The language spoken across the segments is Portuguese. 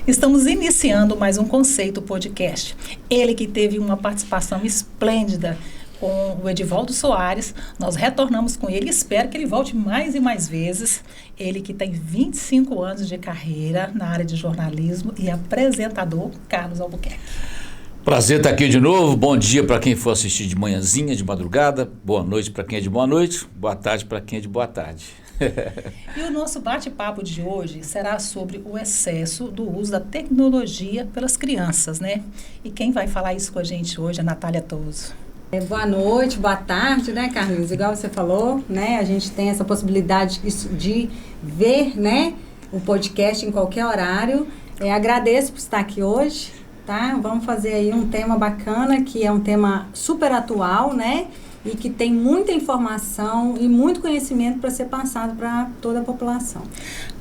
Estamos iniciando mais um Conceito Podcast. Ele que teve uma participação esplêndida com o Edivaldo Soares. Nós retornamos com ele e espero que ele volte mais e mais vezes. Ele que tem 25 anos de carreira na área de jornalismo e apresentador, Carlos Albuquerque. Prazer estar aqui de novo. Bom dia para quem for assistir de manhãzinha, de madrugada. Boa noite para quem é de boa noite. Boa tarde para quem é de boa tarde. E o nosso bate-papo de hoje será sobre o excesso do uso da tecnologia pelas crianças, né? E quem vai falar isso com a gente hoje é a Natália Toso. Boa noite, boa tarde, né, Carlinhos? Igual você falou, né? A gente tem essa possibilidade de ver, né, o podcast em qualquer horário. Agradeço por estar aqui hoje, tá? Vamos fazer aí um tema bacana, que é um tema super atual, né? E que tem muita informação e muito conhecimento para ser passado para toda a população.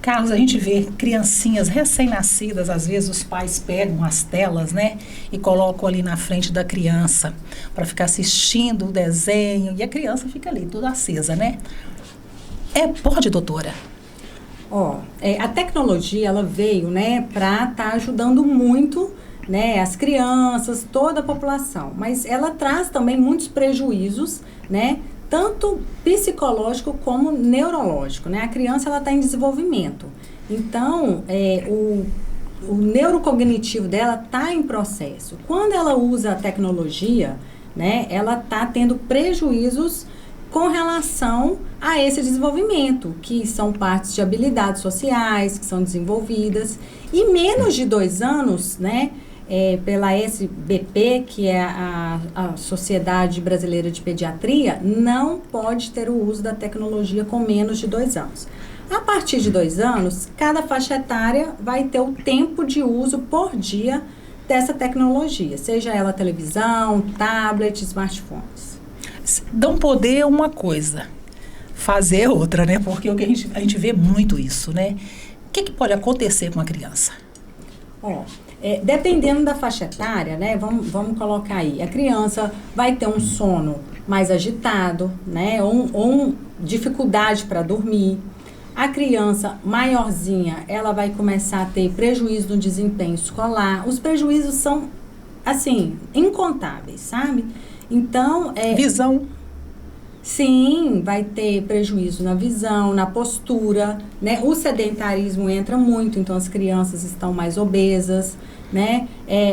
Carlos, a gente vê criancinhas recém-nascidas, às vezes os pais pegam as telas, né, e colocam ali na frente da criança para ficar assistindo o desenho, e a criança fica ali, toda acesa, né? Pode, doutora? A tecnologia, ela veio, né, para estar ajudando muito, né, as crianças, toda a população, mas ela traz também muitos prejuízos, né, tanto psicológico como neurológico, né? A criança, ela está em desenvolvimento, então o neurocognitivo dela está em processo. Quando ela usa a tecnologia, né, ela está tendo prejuízos com relação a esse desenvolvimento, que são partes de habilidades sociais que são desenvolvidas, e menos de 2 anos, né, pela SBP, que é a Sociedade Brasileira de Pediatria, não pode ter o uso da tecnologia com menos de 2 anos. A partir de 2 anos, cada faixa etária vai ter o tempo de uso por dia dessa tecnologia, seja ela televisão, tablet, smartphones. Não poder uma coisa, fazer outra, né? Porque a gente vê muito isso, né? O que pode acontecer com a criança? Dependendo da faixa etária, né, vamos colocar aí, a criança vai ter um sono mais agitado, né, ou dificuldade para dormir. A criança maiorzinha, ela vai começar a ter prejuízo no desempenho escolar. Os prejuízos são, assim, incontáveis, sabe? Então, visão. Sim, vai ter prejuízo na visão, na postura, né? O sedentarismo entra muito, então as crianças estão mais obesas, né?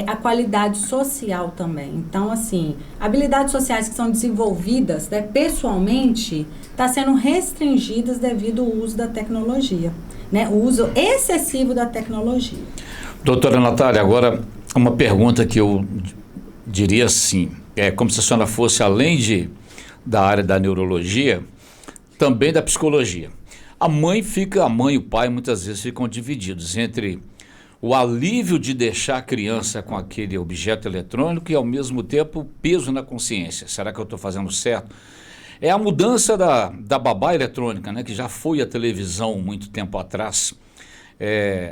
A qualidade social também. Então, assim, habilidades sociais que são desenvolvidas, né, pessoalmente, está sendo restringidas devido ao uso da tecnologia, né? O uso excessivo da tecnologia. Doutora Natália, agora uma pergunta que eu diria assim, como se a senhora fosse além da área da neurologia, também da psicologia. A mãe e o pai muitas vezes ficam divididos entre o alívio de deixar a criança com aquele objeto eletrônico e ao mesmo tempo o peso na consciência. Será que eu estou fazendo certo? É a mudança da babá eletrônica, né, que já foi a televisão muito tempo atrás.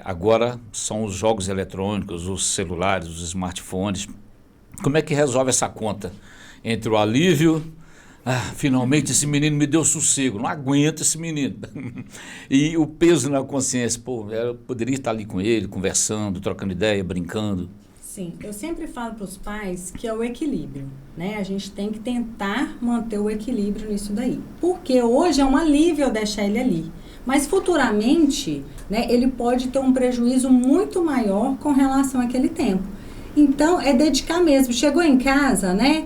Agora são os jogos eletrônicos, os celulares, os smartphones. Como é que resolve essa conta entre o alívio... finalmente esse menino me deu sossego, não aguento esse menino. E o peso na consciência, eu poderia estar ali com ele, conversando, trocando ideia, brincando. Sim, eu sempre falo para os pais que é o equilíbrio, né? A gente tem que tentar manter o equilíbrio nisso daí. Porque hoje é um alívio eu deixar ele ali. Mas futuramente, né, ele pode ter um prejuízo muito maior com relação àquele tempo. Então, é dedicar mesmo. Chegou em casa, né?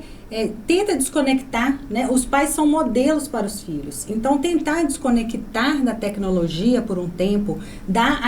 Tenta desconectar, né? Os pais são modelos para os filhos. Então, tentar desconectar da tecnologia por um tempo, dar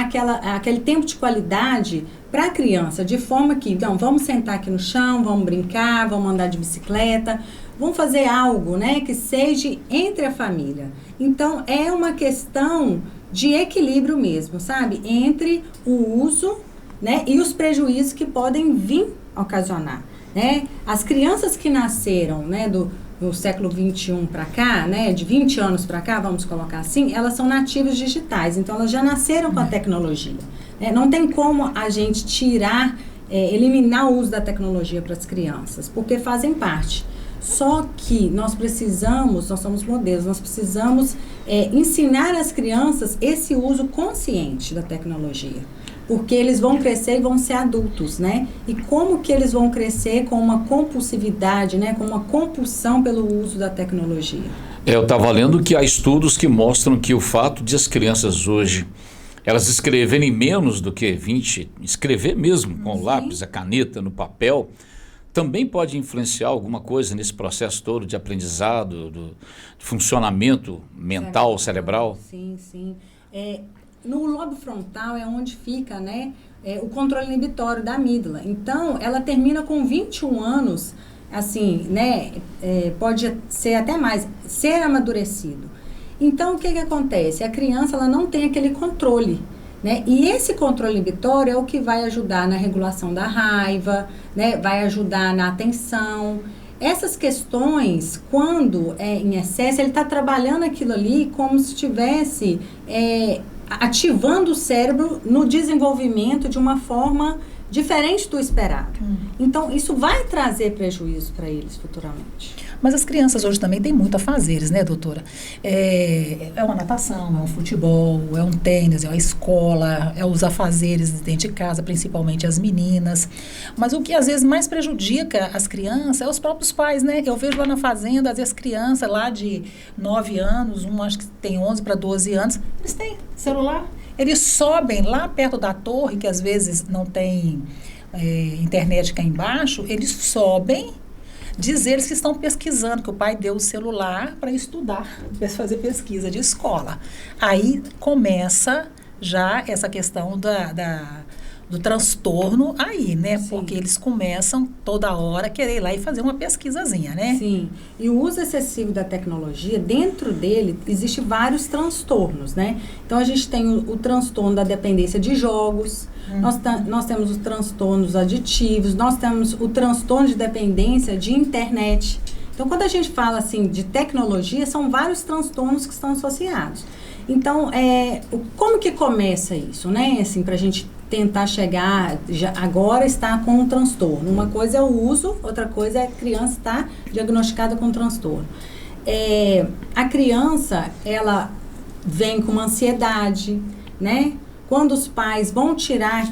aquele tempo de qualidade para a criança, de forma que, então, vamos sentar aqui no chão, vamos brincar, vamos andar de bicicleta, vamos fazer algo, né, que seja entre a família. Então, é uma questão de equilíbrio mesmo, sabe? Entre o uso, né, e os prejuízos que podem vir ocasionar. Né? As crianças que nasceram, né, do século 21 para cá, né, de 20 anos para cá, vamos colocar assim, elas são nativos digitais, então elas já nasceram com a tecnologia. Né? Não tem como a gente eliminar o uso da tecnologia para as crianças, porque fazem parte. Só que nós somos modelos, nós precisamos ensinar às crianças esse uso consciente da tecnologia. porque eles vão crescer e vão ser adultos, né? E como que eles vão crescer com uma compulsividade, né? Com uma compulsão pelo uso da tecnologia? Eu estava lendo que há estudos que mostram que o fato de as crianças hoje, elas escreverem menos do que 20, escrever mesmo com o lápis, a caneta, no papel, também pode influenciar alguma coisa nesse processo todo de aprendizado, de funcionamento mental, cerebral? Sim, sim. No lobo frontal é onde fica, né, o controle inibitório da amígdala. Então, ela termina com 21 anos, assim, né, pode ser até mais, ser amadurecido. Então, o que acontece? A criança, ela não tem aquele controle, né? E esse controle inibitório é o que vai ajudar na regulação da raiva, né, vai ajudar na atenção. Essas questões, quando é em excesso, ele está trabalhando aquilo ali como se estivesse ativando o cérebro no desenvolvimento de uma forma diferente do esperado. Então, isso vai trazer prejuízo para eles futuramente. Mas as crianças hoje também têm muito a fazeres, né, doutora? É uma natação, é um futebol, é um tênis, é uma escola, é os afazeres dentro de casa, principalmente as meninas. Mas o que às vezes mais prejudica as crianças é os próprios pais, né? Eu vejo lá na fazenda, às vezes crianças lá de 9 anos, um acho que tem 11 para 12 anos, eles têm celular. Eles sobem lá perto da torre, que às vezes não tem internet cá embaixo, eles sobem, diz eles que estão pesquisando, que o pai deu o celular para estudar, para fazer pesquisa de escola. Aí começa já essa questão do transtorno aí, né? Sim. Porque eles começam toda hora a querer ir lá e fazer uma pesquisazinha, né? Sim. E o uso excessivo da tecnologia, dentro dele, existe vários transtornos, né? Então, a gente tem o transtorno da dependência de jogos, nós temos os transtornos aditivos, nós temos o transtorno de dependência de internet. Então, quando a gente fala, assim, de tecnologia, são vários transtornos que estão associados. Então, como que começa isso, né? Assim, pra gente tentar chegar, agora está com um transtorno. Uma coisa é o uso, outra coisa é a criança estar diagnosticada com um transtorno. A criança, ela vem com uma ansiedade, né? Quando os pais vão tirar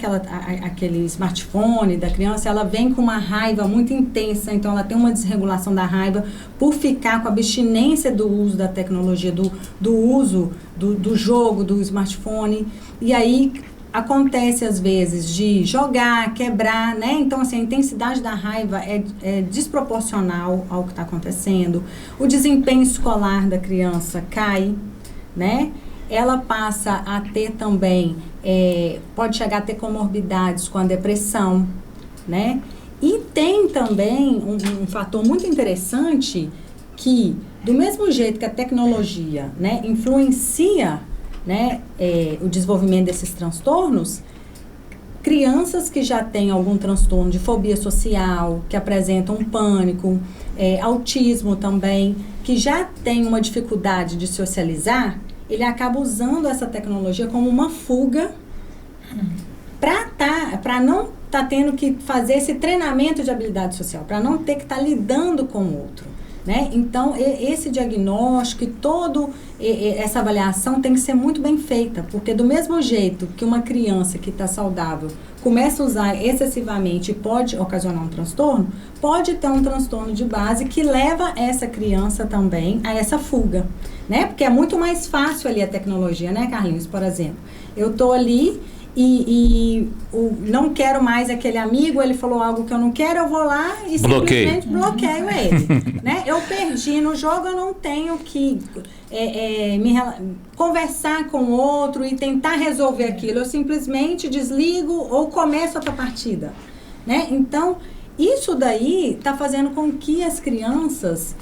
aquele smartphone da criança, ela vem com uma raiva muito intensa, então ela tem uma desregulação da raiva por ficar com a abstinência do uso da tecnologia, do uso do jogo, do smartphone. E aí acontece às vezes de jogar, quebrar, né? Então, assim, a intensidade da raiva é desproporcional ao que está acontecendo. O desempenho escolar da criança cai, né? Ela passa a ter também, pode chegar a ter comorbidades com a depressão, né? E tem também um fator muito interessante que, do mesmo jeito que a tecnologia, né, influencia, né, o desenvolvimento desses transtornos, crianças que já têm algum transtorno de fobia social, que apresentam um pânico, autismo também, que já tem uma dificuldade de socializar, ele acaba usando essa tecnologia como uma fuga para não estar tendo que fazer esse treinamento de habilidade social, para não ter que estar lidando com o outro, né? Então, esse diagnóstico e toda essa avaliação tem que ser muito bem feita, porque do mesmo jeito que uma criança que está saudável começa a usar excessivamente e pode ocasionar um transtorno, pode ter um transtorno de base que leva essa criança também a essa fuga, né? Porque é muito mais fácil ali a tecnologia, né, Carlinhos? Por exemplo, eu estou ali e não quero mais aquele amigo, ele falou algo que eu não quero, eu vou lá e simplesmente bloqueio ele, né? Eu perdi no jogo, eu não tenho que conversar com o outro e tentar resolver aquilo, eu simplesmente desligo ou começo outra partida, né? Então, isso daí está fazendo com que as crianças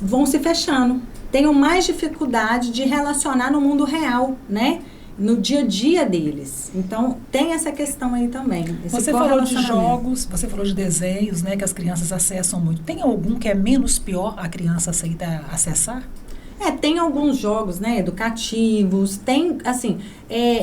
vão se fechando, tenham mais dificuldade de relacionar no mundo real, né? No dia a dia deles. Então, tem essa questão aí também. Você falou de jogos, você falou de desenhos, né, que as crianças acessam muito. Tem algum que é menos pior a criança aceitar acessar? Tem alguns jogos, né, educativos, tem, assim,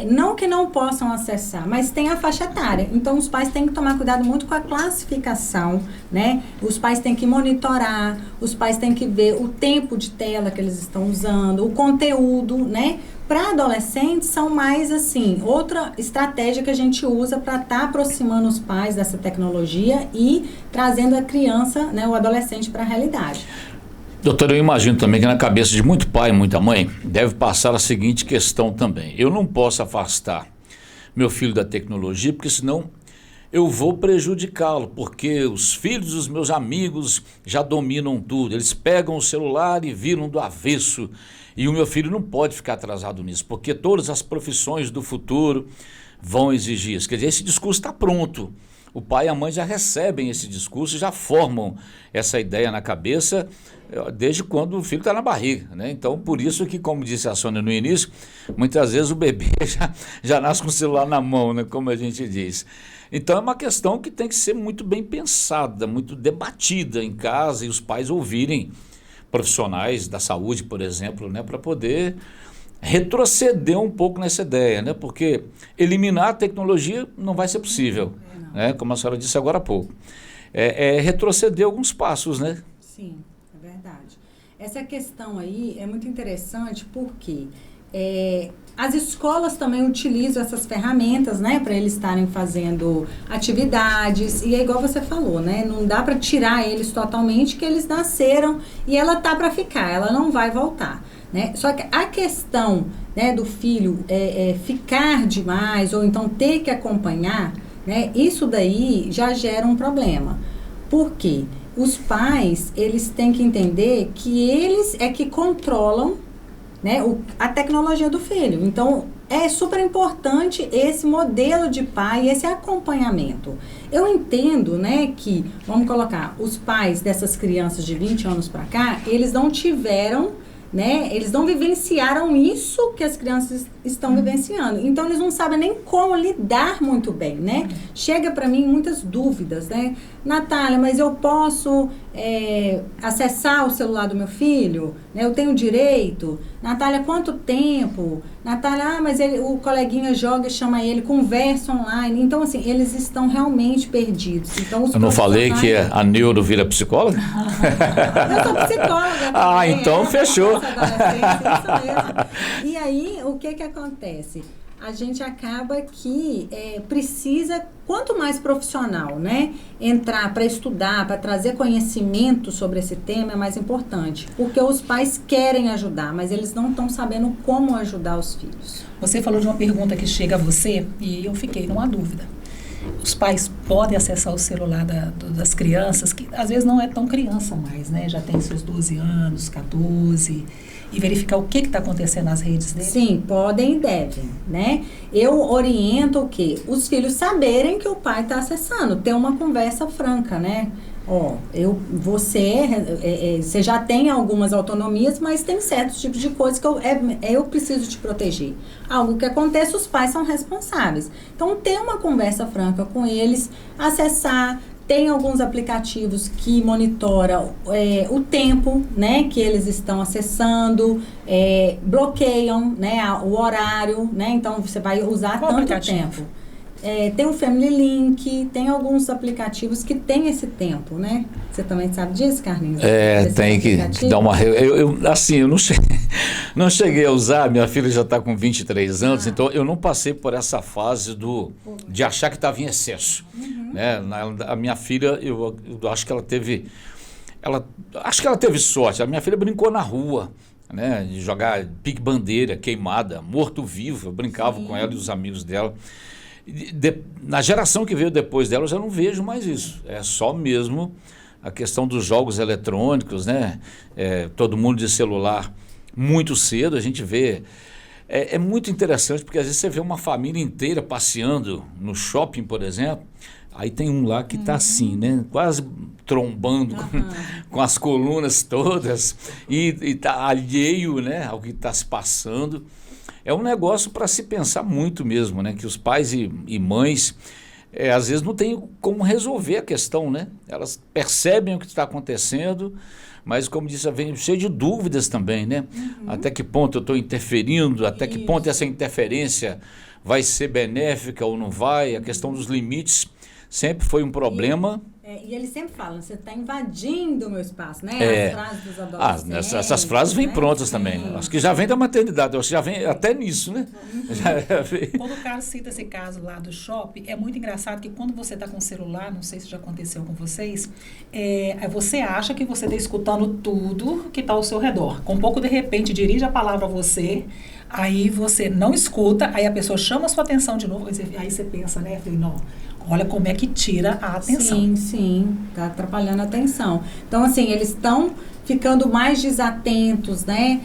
não que não possam acessar, mas tem a faixa etária. Então, os pais têm que tomar cuidado muito com a classificação, né? Os pais têm que monitorar, os pais têm que ver o tempo de tela que eles estão usando, o conteúdo, né? Para adolescentes, são mais, assim, outra estratégia que a gente usa para estar aproximando os pais dessa tecnologia e trazendo a criança, né, o adolescente para a realidade. Doutor, eu imagino também que na cabeça de muito pai e muita mãe deve passar a seguinte questão também. Eu não posso afastar meu filho da tecnologia, porque senão eu vou prejudicá-lo, porque os filhos dos meus amigos já dominam tudo. Eles pegam o celular e viram do avesso. E o meu filho não pode ficar atrasado nisso, porque todas as profissões do futuro vão exigir isso. Quer dizer, esse discurso está pronto. O pai e a mãe já recebem esse discurso e já formam essa ideia na cabeça desde quando o filho está na barriga, né? Então, por isso que, como disse a Sônia no início, muitas vezes o bebê já nasce com o celular na mão, né? Como a gente diz. Então, é uma questão que tem que ser muito bem pensada, muito debatida em casa e os pais ouvirem profissionais da saúde, por exemplo, né? Para poder retroceder um pouco nessa ideia, né? Porque eliminar a tecnologia não vai ser possível, né? Como a senhora disse agora há pouco. É retroceder alguns passos, né? Sim, é verdade. Essa questão aí é muito interessante porque as escolas também utilizam essas ferramentas, né, para eles estarem fazendo atividades, e é igual você falou, né, não dá para tirar eles totalmente, que eles nasceram e ela tá para ficar, ela não vai voltar, né? Só que a questão, né, do filho ficar demais ou então ter que acompanhar, né, isso daí já gera um problema. Por quê? Os pais, eles têm que entender que eles é que controlam, né, a tecnologia do filho. Então, é super importante esse modelo de pai, esse acompanhamento. Eu entendo, né, que, vamos colocar, os pais dessas crianças de 20 anos para cá, eles não tiveram, né, eles não vivenciaram isso que as crianças estão vivenciando. Então, eles não sabem nem como lidar muito bem, né? Chega para mim muitas dúvidas, né? Natália, mas eu posso acessar o celular do meu filho? Né? Eu tenho direito? Natália, quanto tempo? Natália, mas o coleguinha joga e chama ele, conversa online. Então, assim, eles estão realmente perdidos. Então, eu não falei que a neuro vira psicóloga? Eu sou psicóloga também. Então fechou. Isso mesmo. E aí, o que acontece? A gente acaba que precisa, quanto mais profissional, né, entrar para estudar, para trazer conhecimento sobre esse tema, é mais importante. Porque os pais querem ajudar, mas eles não estão sabendo como ajudar os filhos. Você falou de uma pergunta que chega a você e eu fiquei numa dúvida. Os pais podem acessar o celular das crianças, que às vezes não é tão criança mais, né? Já tem seus 12 anos, 14... e verificar o que está acontecendo nas redes dele? Sim, podem e devem, né? Eu oriento o quê? Os filhos saberem que o pai está acessando, ter uma conversa franca, né? Você já tem algumas autonomias, mas tem certos tipos de coisas que eu preciso te proteger. Algo que acontece, os pais são responsáveis. Então, ter uma conversa franca com eles, acessar. Tem alguns aplicativos que monitoram o tempo, né, que eles estão acessando, bloqueiam, né, o horário, né, então você vai usar Qual tanto aplicativo? tempo. Tem o Family Link, tem alguns aplicativos que tem esse tempo, né? Você também sabe disso, Carlinhos? Tem que dar uma... Eu não cheguei a usar, minha filha já está com 23 anos, então eu não passei por essa fase de achar que estava em excesso. Né? A minha filha, eu acho que ela teve... acho que ela teve sorte. A minha filha brincou na rua, né? De jogar pique-bandeira, queimada, morto-vivo. Eu brincava com ela e os amigos dela. Na geração que veio depois dela, eu já não vejo mais isso. É só mesmo a questão dos jogos eletrônicos, né? Todo mundo de celular muito cedo, a gente vê. É muito interessante, porque às vezes você vê uma família inteira passeando no shopping, por exemplo, aí tem um lá que está assim, né? Quase trombando com as colunas todas e está alheio, né, ao que está se passando. É um negócio para se pensar muito mesmo, né? Que os pais e mães às vezes não tem como resolver a questão, né? Elas percebem o que está acontecendo, mas, como disse, vem cheio de dúvidas também, né? Até que ponto eu estou interferindo, até que ponto essa interferência vai ser benéfica ou não vai, a questão dos limites sempre foi um problema. E eles sempre falam, você está invadindo o meu espaço, né? As frases dos adolescentes. Essas frases vêm prontas também. Acho que já vem da maternidade, acho que já vem até nisso, né? Quando o Carlos cita esse caso lá do shopping, é muito engraçado que quando você está com o celular, não sei se já aconteceu com vocês, você acha que você está escutando tudo que está ao seu redor. Com um pouco, de repente, dirige a palavra a você, aí você não escuta, aí a pessoa chama a sua atenção de novo, aí você pensa, né? Não, olha como é que tira a atenção. Sim, está atrapalhando a atenção. Então, assim, eles estão ficando mais desatentos, né?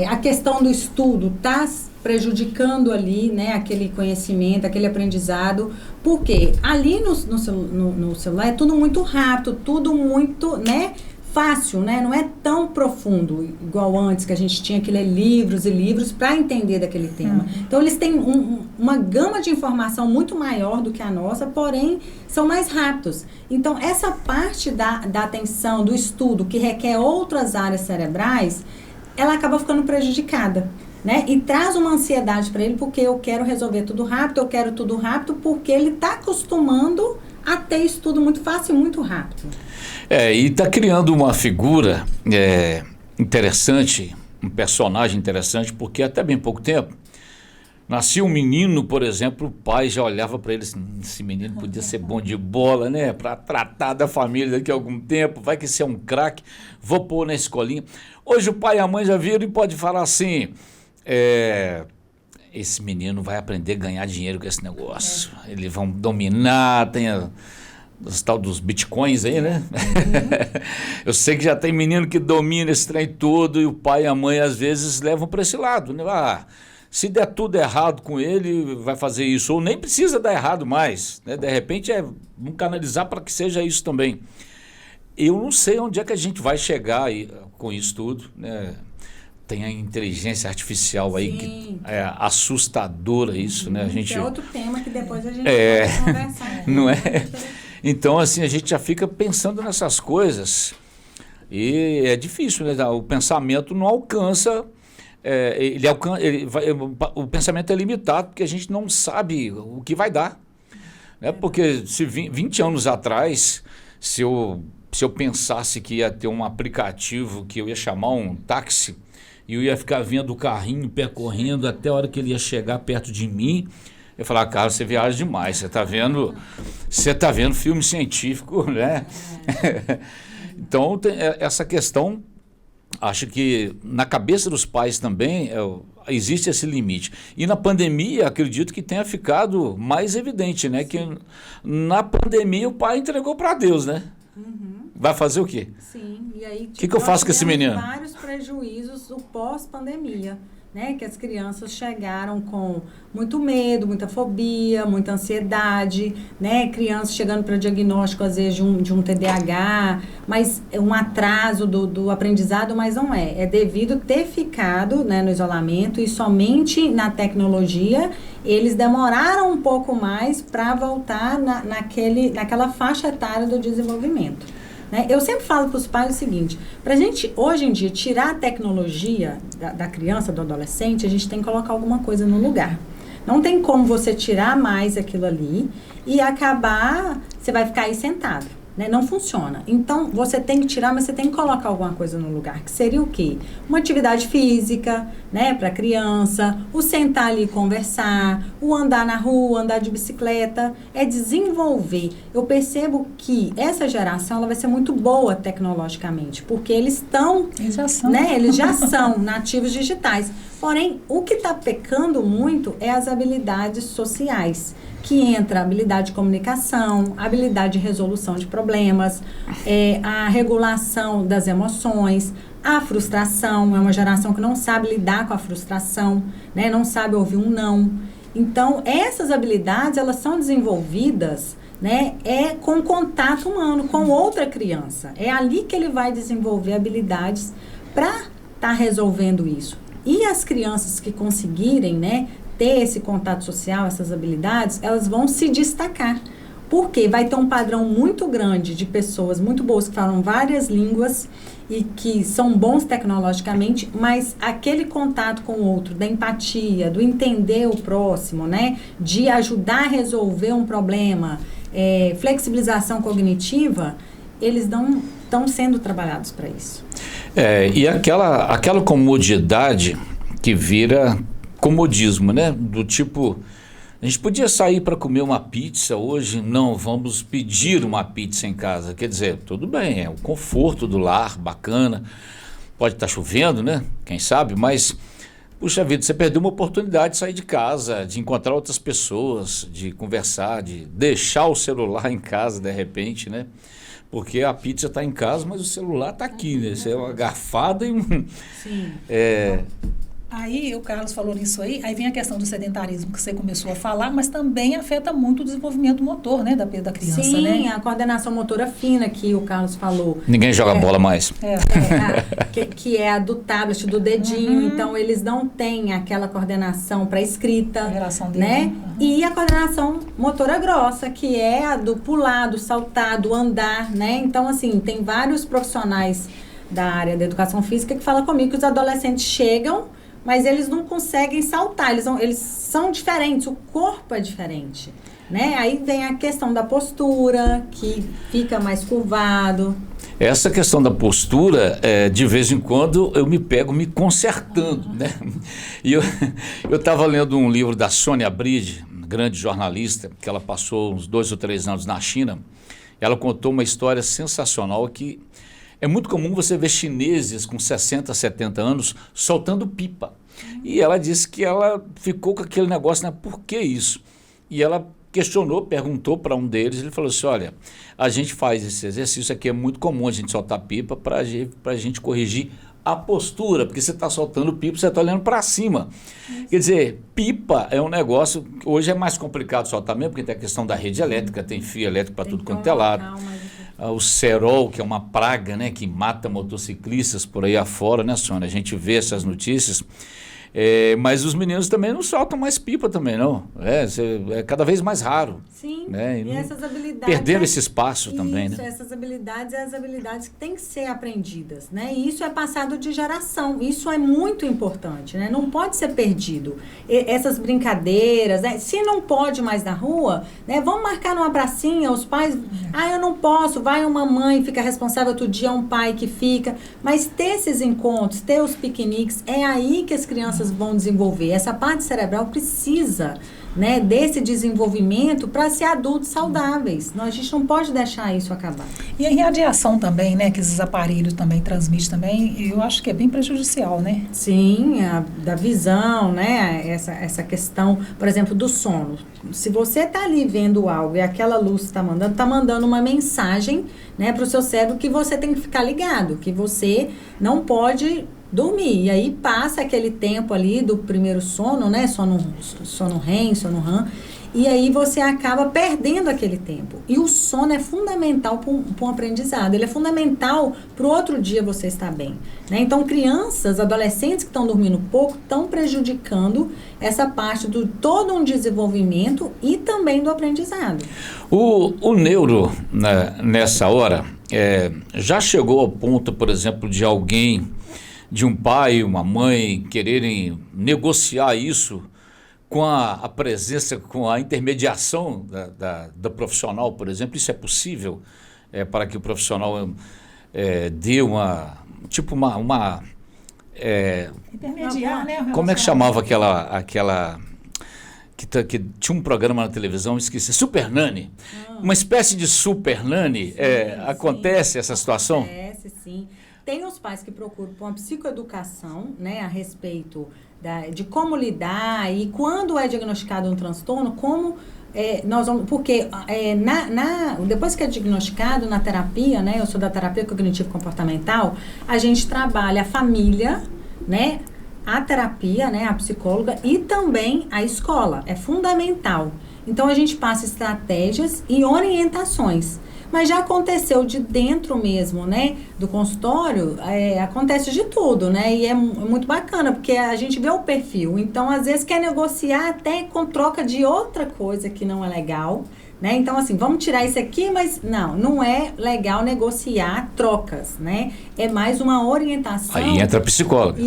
A questão do estudo está prejudicando ali, né, aquele conhecimento, aquele aprendizado, porque ali no celular é tudo muito rápido, tudo muito, né, fácil, né? Não é tão profundo igual antes, que a gente tinha que ler livros e livros para entender daquele tema. Então, eles têm uma gama de informação muito maior do que a nossa, porém, são mais rápidos. Então, essa parte da atenção, do estudo, que requer outras áreas cerebrais, ela acaba ficando prejudicada, né? E traz uma ansiedade para ele, porque eu quero resolver tudo rápido, eu quero tudo rápido, porque ele está acostumando a ter estudo muito fácil e muito rápido. E está criando uma figura interessante, um personagem interessante, porque até bem pouco tempo, nascia um menino, por exemplo, o pai já olhava para ele assim, esse menino podia ser bom de bola, né? Para tratar da família daqui a algum tempo, vai que ser um craque, vou pôr na escolinha. Hoje o pai e a mãe já viram e pode falar assim, esse menino vai aprender a ganhar dinheiro com esse negócio, eles vão dominar, tem os tal dos bitcoins aí, né? Eu sei que já tem menino que domina esse trem todo e o pai e a mãe às vezes levam para esse lado, né? Se der tudo errado com ele, vai fazer isso, ou nem precisa dar errado mais, né? De repente vamos canalizar para que seja isso também. Eu não sei onde é que a gente vai chegar aí, com isso tudo, né? Tem a inteligência artificial aí, que é assustadora isso, né? A gente, é outro tema que depois a gente vai conversar. Não é? Então, assim, a gente já fica pensando nessas coisas e é difícil, né? O pensamento não alcança, o pensamento é limitado porque a gente não sabe o que vai dar, né? Porque se 20 anos atrás, se eu pensasse que ia ter um aplicativo que eu ia chamar um táxi e eu ia ficar vendo o carrinho percorrendo até a hora que ele ia chegar perto de mim, eu falava, cara, você viaja demais, você está vendo filme científico, né? Então, essa questão, acho que na cabeça dos pais também existe esse limite. E na pandemia, acredito que tenha ficado mais evidente, né? Que na pandemia o pai entregou para Deus, né? Vai fazer o quê? Sim, e aí... O que eu faço com esse menino? Vários prejuízos do pós-pandemia, né? Que as crianças chegaram com muito medo, muita fobia, muita ansiedade, né? Crianças chegando para diagnóstico, às vezes, de um TDAH, mas um atraso do aprendizado, mas não é. É devido ter ficado, né, no isolamento e somente na tecnologia, eles demoraram um pouco mais para voltar naquela faixa etária do desenvolvimento. Eu sempre falo para os pais o seguinte, para a gente, hoje em dia, tirar a tecnologia da criança, do adolescente, a gente tem que colocar alguma coisa no lugar. Não tem como você tirar mais aquilo ali e acabar, você vai ficar aí sentado, né? Não funciona. Então, você tem que tirar, mas você tem que colocar alguma coisa no lugar, que seria o quê? Uma atividade física, né, para a criança, o sentar ali e conversar, o andar na rua, andar de bicicleta, é desenvolver. Eu percebo que essa geração, ela vai ser muito boa tecnologicamente, porque eles já são, né, eles já são nativos digitais. Porém, o que está pecando muito é as habilidades sociais, que entra a habilidade de comunicação, a habilidade de resolução de problemas, a regulação das emoções, a frustração. É uma geração que não sabe lidar com a frustração, né? Não sabe ouvir um não. Então, essas habilidades, elas são desenvolvidas, né, com contato humano, com outra criança. É ali que ele vai desenvolver habilidades para estar resolvendo isso. E as crianças que conseguirem, né, ter esse contato social, essas habilidades, elas vão se destacar. Porque vai ter um padrão muito grande de pessoas muito boas que falam várias línguas e que são bons tecnologicamente, mas aquele contato com o outro, da empatia, do entender o próximo, né? De ajudar a resolver um problema, flexibilização cognitiva, eles não estão sendo trabalhados para isso. E aquela comodidade que vira comodismo, né? Do tipo, a gente podia sair para comer uma pizza hoje, não, vamos pedir uma pizza em casa. Quer dizer, tudo bem, é o conforto do lar, bacana, pode estar chovendo, né? Quem sabe, mas, puxa vida, você perdeu uma oportunidade de sair de casa, de encontrar outras pessoas, de conversar, de deixar o celular em casa de repente, né? Porque a pizza está em casa, mas o celular está aqui, né? Você é uma garfada e um... Sim. Aí o Carlos falou nisso aí vem a questão do sedentarismo que você começou a falar, mas também afeta muito o desenvolvimento motor, né, da criança, sim, né? Sim, a coordenação motora fina que o Carlos falou. Ninguém joga bola mais. Que é a do tablet, do dedinho, então eles não têm aquela coordenação para escrita, né? E a coordenação motora grossa, que é a do pular, do saltar, do andar, né? Então, assim, tem vários profissionais da área da educação física que falam comigo que os adolescentes chegam, mas eles não conseguem saltar, eles são diferentes, o corpo é diferente, né? Aí vem a questão da postura, que fica mais curvado. Essa questão da postura, de vez em quando eu me pego me consertando, né? E eu estava lendo um livro da Sônia Bride, grande jornalista, que ela passou uns 2 ou 3 anos na China. Ela contou uma história sensacional que é muito comum você ver chineses com 60, 70 anos soltando pipa. E ela disse que ela ficou com aquele negócio, né? Por que isso? E ela questionou, perguntou para um deles, ele falou assim, olha, a gente faz esse exercício aqui, é muito comum a gente soltar pipa para a gente corrigir a postura, porque você está soltando pipa, você está olhando para cima. Quer dizer, pipa é um negócio que hoje é mais complicado soltar mesmo, porque tem a questão da rede elétrica, tem fio elétrico para tudo quanto é lado. O cerol, que é uma praga, né, que mata motociclistas por aí afora, né, Sônia? A gente vê essas notícias. Mas os meninos também não soltam mais pipa também, não. É cada vez mais raro. Sim, né? E essas habilidades... Perderam esse espaço isso, também, né? Essas habilidades são as habilidades que têm que ser aprendidas, né? E isso é passado de geração. Isso é muito importante, né? Não pode ser perdido. Essas brincadeiras, né? Se não pode mais na rua, né? Vamos marcar numa pracinha, os pais... eu não posso. Vai uma mãe, fica responsável, outro dia um pai que fica. Mas ter esses encontros, ter os piqueniques, é aí que as crianças vão desenvolver. Essa parte cerebral precisa, né, desse desenvolvimento para ser adultos saudáveis. A gente não pode deixar isso acabar. E a radiação também, né, que esses aparelhos também transmitem também, eu acho que é bem prejudicial, né? Sim, da visão, né, essa questão, por exemplo, do sono. Se você está ali vendo algo e aquela luz está mandando uma mensagem, né, para o seu cérebro que você tem que ficar ligado, que você não pode dormir. E aí passa aquele tempo ali do primeiro sono, né? Sono REM, sono REM. E aí você acaba perdendo aquele tempo. E o sono é fundamental para um aprendizado. Ele é fundamental para o outro dia você estar bem, né? Então, crianças, adolescentes que estão dormindo pouco, estão prejudicando essa parte do todo um desenvolvimento e também do aprendizado. O neuro, né, nessa hora, já chegou ao ponto, por exemplo, de alguém, de um pai, uma mãe, quererem negociar isso com a presença, com a intermediação da profissional, por exemplo? Isso é possível para que o profissional dê intermediar, né? Como é que chamava aquela que tinha um programa na televisão, esqueci, Super Nanny. Uma espécie de Super Nanny. Sim, acontece essa situação? Acontece, sim. Tem os pais que procuram uma psicoeducação, né, a respeito de como lidar e quando é diagnosticado um transtorno, como nós vamos... Porque depois que é diagnosticado na terapia, né, eu sou da terapia cognitivo-comportamental, a gente trabalha a família, né, a terapia, né, a psicóloga e também a escola. É fundamental. Então, a gente passa estratégias e orientações. Mas já aconteceu de dentro mesmo, né, do consultório, acontece de tudo, né, e é muito bacana, porque a gente vê o perfil, então às vezes quer negociar até com troca de outra coisa que não é legal, né? Então, assim, vamos tirar isso aqui, mas não é legal negociar trocas, né? É mais uma orientação. Aí entra a psicóloga.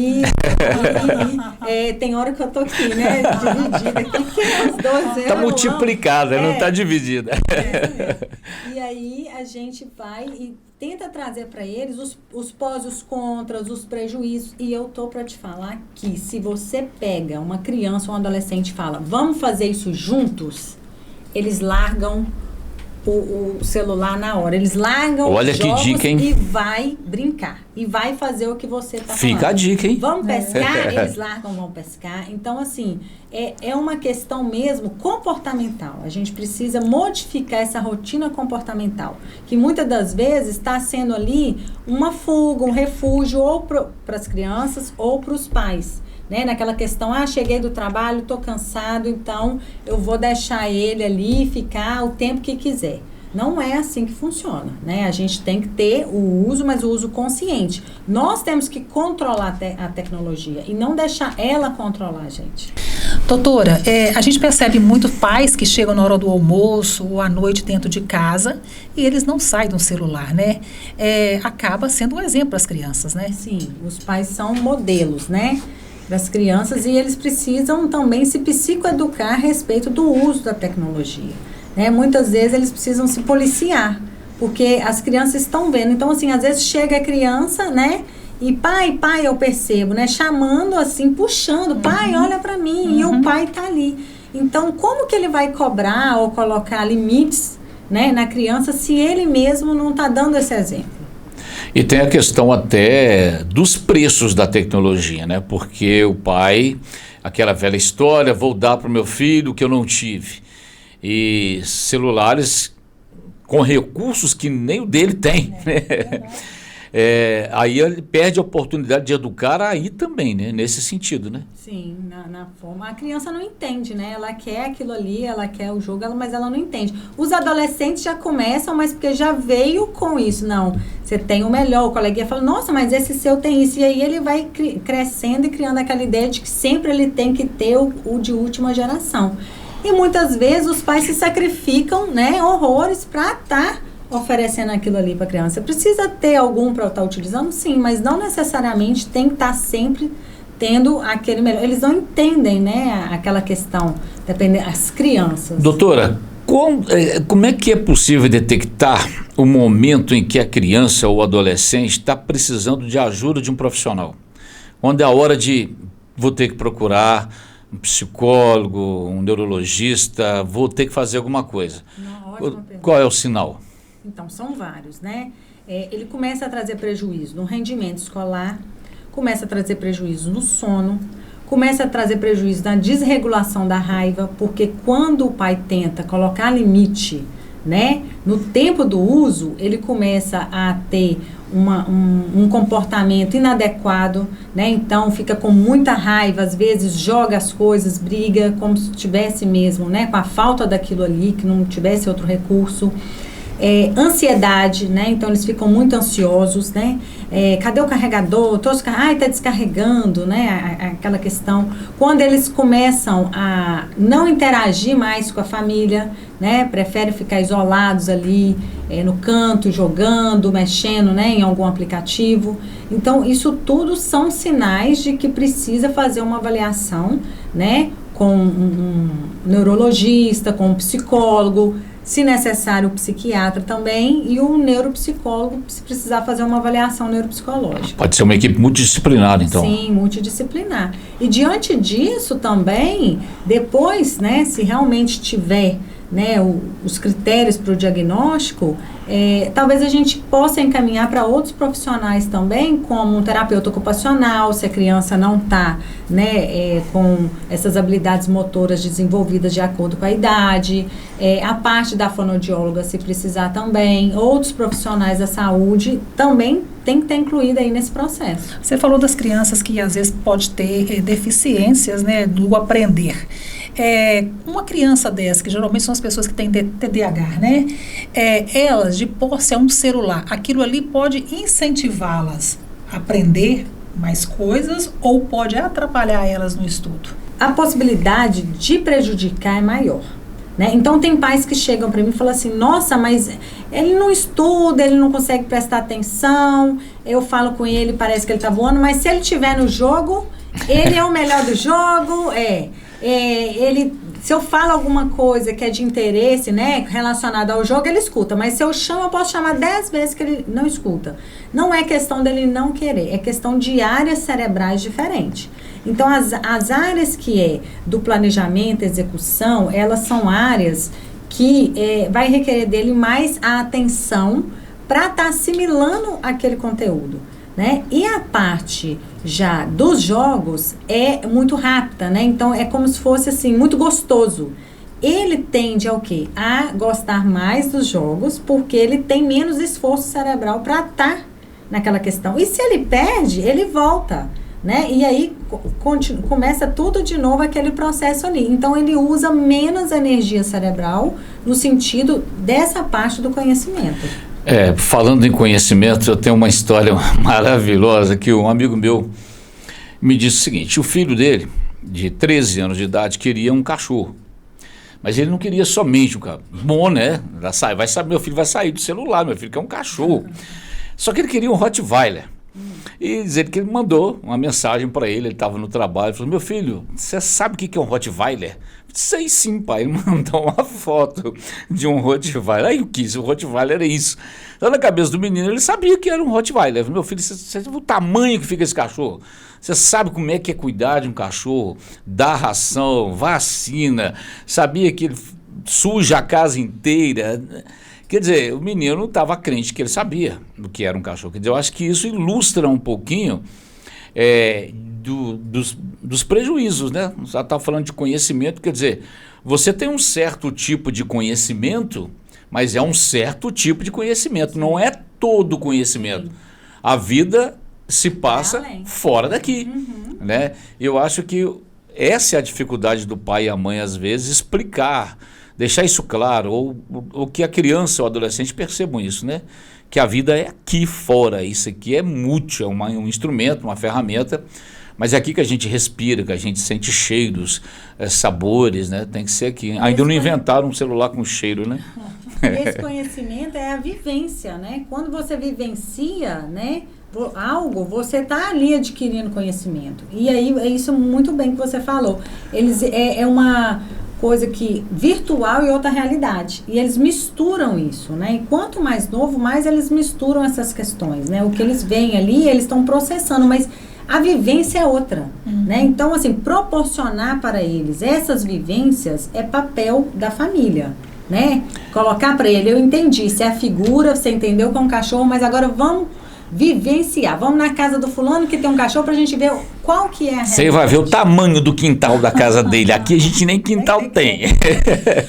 Tem hora que eu tô aqui, né? Dividida aqui, porque os dois... Está multiplicada, não está dividida. E aí a gente vai e tenta trazer para eles os pós, os contras, os prejuízos. E eu tô para te falar que se você pega uma criança ou um adolescente e fala, vamos fazer isso juntos... Eles largam o celular na hora. Eles largam Olha os que jogos dica, hein? E vai brincar. E vai fazer o que você está falando. Fica a dica, hein? Vamos pescar? Eles largam, vão pescar. Então, assim, é uma questão mesmo comportamental. A gente precisa modificar essa rotina comportamental. Que muitas das vezes está sendo ali uma fuga, um refúgio ou para as crianças ou para os pais. Né? Naquela questão, cheguei do trabalho, estou cansado, então eu vou deixar ele ali ficar o tempo que quiser. Não é assim que funciona, né? A gente tem que ter o uso, mas o uso consciente. Nós temos que controlar a tecnologia e não deixar ela controlar a gente. Doutora, a gente percebe muitos pais que chegam na hora do almoço ou à noite dentro de casa e eles não saem do celular, né? Acaba sendo um exemplo para as crianças, né? Sim, os pais são modelos, né? Das crianças e eles precisam também se psicoeducar a respeito do uso da tecnologia. Né? Muitas vezes eles precisam se policiar, porque as crianças estão vendo. Então, assim, às vezes chega a criança, né? E pai, eu percebo, né? Chamando assim, puxando, pai, olha para mim, e o pai tá ali. Então, como que ele vai cobrar ou colocar limites, né, na criança se ele mesmo não tá dando esse exemplo? E tem a questão até dos preços da tecnologia, né? Porque o pai, aquela velha história, vou dar para o meu filho o que eu não tive. E celulares com recursos que nem o dele tem, né? Aí ele perde a oportunidade de educar aí também, né? Nesse sentido, né? Sim, na forma. A criança não entende, né? Ela quer aquilo ali, ela quer o jogo, mas ela não entende. Os adolescentes já começam, mas porque já veio com isso. Não, você tem o melhor. O coleguinha fala, nossa, mas esse seu tem isso. E aí ele vai crescendo e criando aquela ideia de que sempre ele tem que ter o de última geração. E muitas vezes os pais se sacrificam, né? Horrores para estar oferecendo aquilo ali para a criança. Precisa ter algum para estar utilizando? Sim, mas não necessariamente tem que estar sempre tendo aquele melhor. Eles não entendem, né, aquela questão, dependendo, as crianças. Doutora, como é que é possível detectar o momento em que a criança ou adolescente está precisando de ajuda de um profissional? Onde é a hora de, vou ter que procurar um psicólogo, um neurologista, vou ter que fazer alguma coisa. Qual é o sinal? Então, são vários, né? Ele começa a trazer prejuízo no rendimento escolar, começa a trazer prejuízo no sono, começa a trazer prejuízo na desregulação da raiva, porque quando o pai tenta colocar limite, né, no tempo do uso, ele começa a ter um comportamento inadequado, né? Então fica com muita raiva, às vezes joga as coisas, briga, como se tivesse mesmo, né, com a falta daquilo ali, que não tivesse outro recurso. Ansiedade, né? Então eles ficam muito ansiosos, né? Cadê o carregador? Tá descarregando, né? Aquela questão. Quando eles começam a não interagir mais com a família, né? Preferem ficar isolados ali no canto, jogando, mexendo, né? Em algum aplicativo. Então isso tudo são sinais de que precisa fazer uma avaliação, né? Com um neurologista, com um psicólogo, se necessário o psiquiatra também, e o neuropsicólogo, se precisar fazer uma avaliação neuropsicológica. Pode ser uma equipe multidisciplinar, então. Sim, multidisciplinar. E diante disso também, depois, né, se realmente tiver, né, os critérios para o diagnóstico, talvez a gente possa encaminhar para outros profissionais também, como um terapeuta ocupacional, se a criança não está, né, com essas habilidades motoras desenvolvidas de acordo com a idade, a parte da fonoaudióloga, se precisar também, outros profissionais da saúde também tem que estar incluída aí nesse processo. Você falou das crianças que às vezes pode ter deficiências, né, do aprender. Uma criança dessa, que geralmente são as pessoas que têm TDAH, né? Elas, de posse a um celular, aquilo ali pode incentivá-las a aprender mais coisas ou pode atrapalhar elas no estudo? A possibilidade de prejudicar é maior, né? Então tem pais que chegam para mim e falam assim, nossa, mas ele não estuda, ele não consegue prestar atenção, eu falo com ele, parece que ele está voando, mas se ele estiver no jogo, ele é o melhor do jogo, se eu falo alguma coisa que é de interesse, né, relacionada ao jogo, ele escuta, mas se eu chamo, eu posso chamar 10 vezes que ele não escuta. Não é questão dele não querer, é questão de áreas cerebrais diferentes. Então, as áreas que é do planejamento, execução, elas são áreas que vai requerer dele mais a atenção para estar assimilando aquele conteúdo, né? E a parte já dos jogos é muito rápida, né? Então, é como se fosse assim, muito gostoso. Ele tende ao quê? A gostar mais dos jogos, porque ele tem menos esforço cerebral para estar naquela questão. E se ele perde, ele volta, né? E aí começa tudo de novo aquele processo ali. Então, ele usa menos energia cerebral no sentido dessa parte do conhecimento. Falando em conhecimento, eu tenho uma história maravilhosa que um amigo meu me disse o seguinte: o filho dele, de 13 anos de idade, queria um cachorro. Mas ele não queria somente um cachorro. Bom, né? Meu filho vai sair do celular, meu filho quer um cachorro. Só que ele queria um Rottweiler. E dizer que ele mandou uma mensagem para ele estava no trabalho, falou: meu filho, você sabe o que é um Rottweiler? Sei sim, pai. Ele mandou uma foto de um Rottweiler. Aí o Rottweiler era isso. Então, na cabeça do menino, ele sabia que era um Rottweiler. Meu filho, você sabe o tamanho que fica esse cachorro? Você sabe como é que é cuidar de um cachorro? Dar ração, vacina, sabia que ele suja a casa inteira. Quer dizer, o menino não estava crente que ele sabia do que era um cachorro. Quer dizer, eu acho que isso ilustra um pouquinho dos prejuízos, né? Você estava falando de conhecimento, quer dizer, você tem um certo tipo de conhecimento, mas é um certo tipo de conhecimento, não é todo conhecimento. A vida se passa fora daqui, né? Eu acho que essa é a dificuldade do pai e a mãe, às vezes, explicar, deixar isso claro, ou que a criança ou adolescente percebam isso, né? Que a vida é aqui fora, isso aqui é mútil, é um instrumento, uma ferramenta, mas é aqui que a gente respira, que a gente sente cheiros, sabores, né? Tem que ser aqui. Ainda não inventaram um celular com cheiro, né? Esse conhecimento é a vivência, né? Quando você vivencia, né, algo, você está ali adquirindo conhecimento. E aí, é isso muito bem que você falou. É uma coisa que virtual e outra realidade. E eles misturam isso, né? E quanto mais novo, mais eles misturam essas questões, né? O que eles veem ali, eles estão processando, mas a vivência é outra, né? Então, assim, proporcionar para eles essas vivências é papel da família, né? Colocar para ele, eu entendi, se é a figura, você entendeu que é um cachorro, mas agora vamos vivenciar. Vamos na casa do fulano que tem um cachorro pra gente ver qual que é a realidade. Você vai ver o tamanho do quintal da casa dele. Aqui a gente nem quintal tem.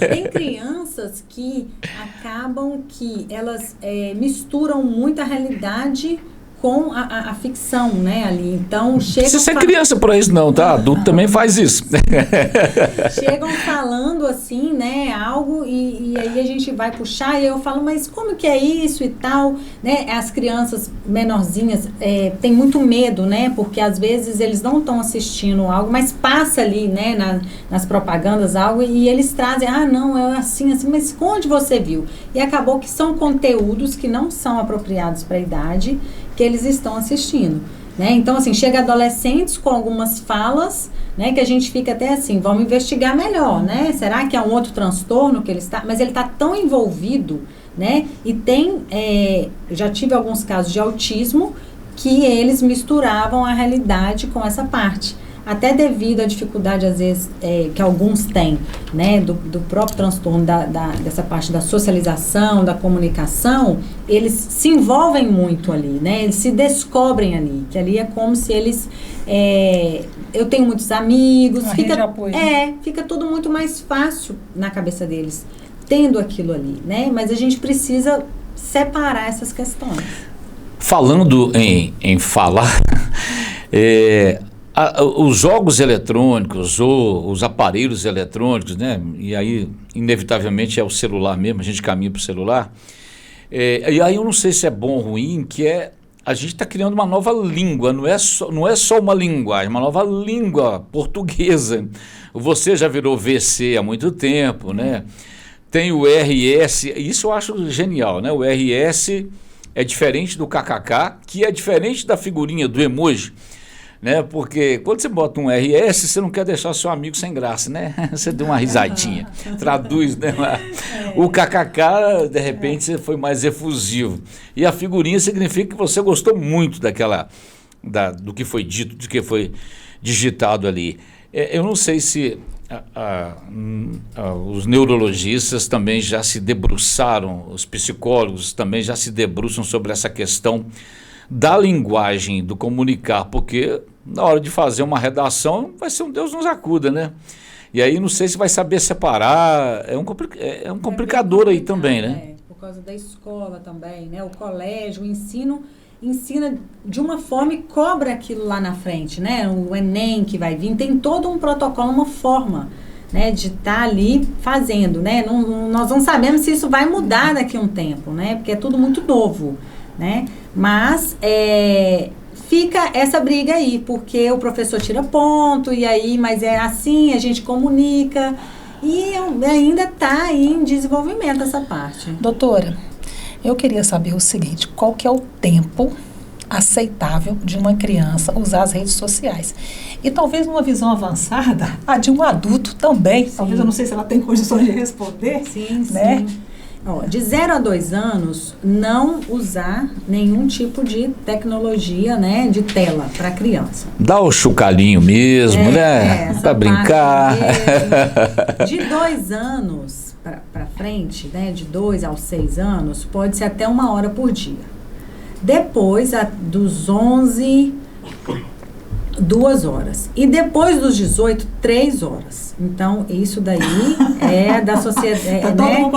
Tem crianças que acabam que elas misturam muito a realidade com a ficção, né, ali. Então, chegam... Precisa ser criança para isso não, tá? Adulto também faz isso. Chegam falando assim, né, algo e aí a gente vai puxar e eu falo, mas como que é isso e tal, né? As crianças menorzinhas têm muito medo, né, porque às vezes eles não estão assistindo algo, mas passa ali, né, nas propagandas algo e eles trazem, não, é assim, mas onde você viu? E acabou que são conteúdos que não são apropriados para a idade que eles estão assistindo, né? Então, assim, chega adolescentes com algumas falas, né, que a gente fica até assim, vamos investigar melhor, né? Será que é um outro transtorno que ele está... Mas ele está tão envolvido, né? E tem... já tive alguns casos de autismo que eles misturavam a realidade com essa parte. Até devido à dificuldade, às vezes, que alguns têm, né, do próprio transtorno, dessa parte da socialização, da comunicação, eles se envolvem muito ali, né, eles se descobrem ali, que ali é como se eles... eu tenho muitos amigos, fica tudo muito mais fácil na cabeça deles, tendo aquilo ali, né, mas a gente precisa separar essas questões. Falando em falar... Os jogos eletrônicos ou os aparelhos eletrônicos, né? E aí, inevitavelmente, é o celular mesmo, a gente caminha para o celular. E aí eu não sei se é bom ou ruim, a gente está criando uma nova língua, não é só uma linguagem, uma nova língua portuguesa. Você já virou VC há muito tempo, né? Tem o RS, isso eu acho genial, né? O RS é diferente do KKK, que é diferente da figurinha do emoji, né? Porque quando você bota um RS, você não quer deixar seu amigo sem graça, né? Você deu uma risadinha, traduz, né? O KKK, de repente, você foi mais efusivo. E a figurinha significa que você gostou muito do que foi dito, do que foi digitado ali. Eu não sei se os neurologistas também já se debruçaram, os psicólogos também já se debruçam sobre essa questão da linguagem, do comunicar, porque na hora de fazer uma redação vai ser um Deus nos acuda, né? E aí não sei se vai saber separar, é um complicador aí também, né? Por causa da escola também, né? O colégio, o ensina de uma forma e cobra aquilo lá na frente, né? O Enem que vai vir, tem todo um protocolo, uma forma, né, de estar ali fazendo, né? Nós não sabemos se isso vai mudar daqui a um tempo, né? Porque é tudo muito novo, né? Mas fica essa briga aí, porque o professor tira ponto, e aí, mas é assim, a gente comunica, e ainda está aí em desenvolvimento essa parte. Doutora, eu queria saber o seguinte, qual que é o tempo aceitável de uma criança usar as redes sociais? E talvez numa visão avançada, a de um adulto também. Sim. Talvez, eu não sei se ela tem condições de responder. Sim, né? Sim. Ó, de 0 a 2 anos, não usar nenhum tipo de tecnologia, né, de tela para criança. Dá o chocalhinho mesmo, né? Para brincar. De 2 anos para frente, né, de 2 aos 6 anos, pode ser até 1 hora por dia. Depois, dos 11, 2 horas. E depois dos 18, 3 horas. Então, isso daí é da sociedade. Né?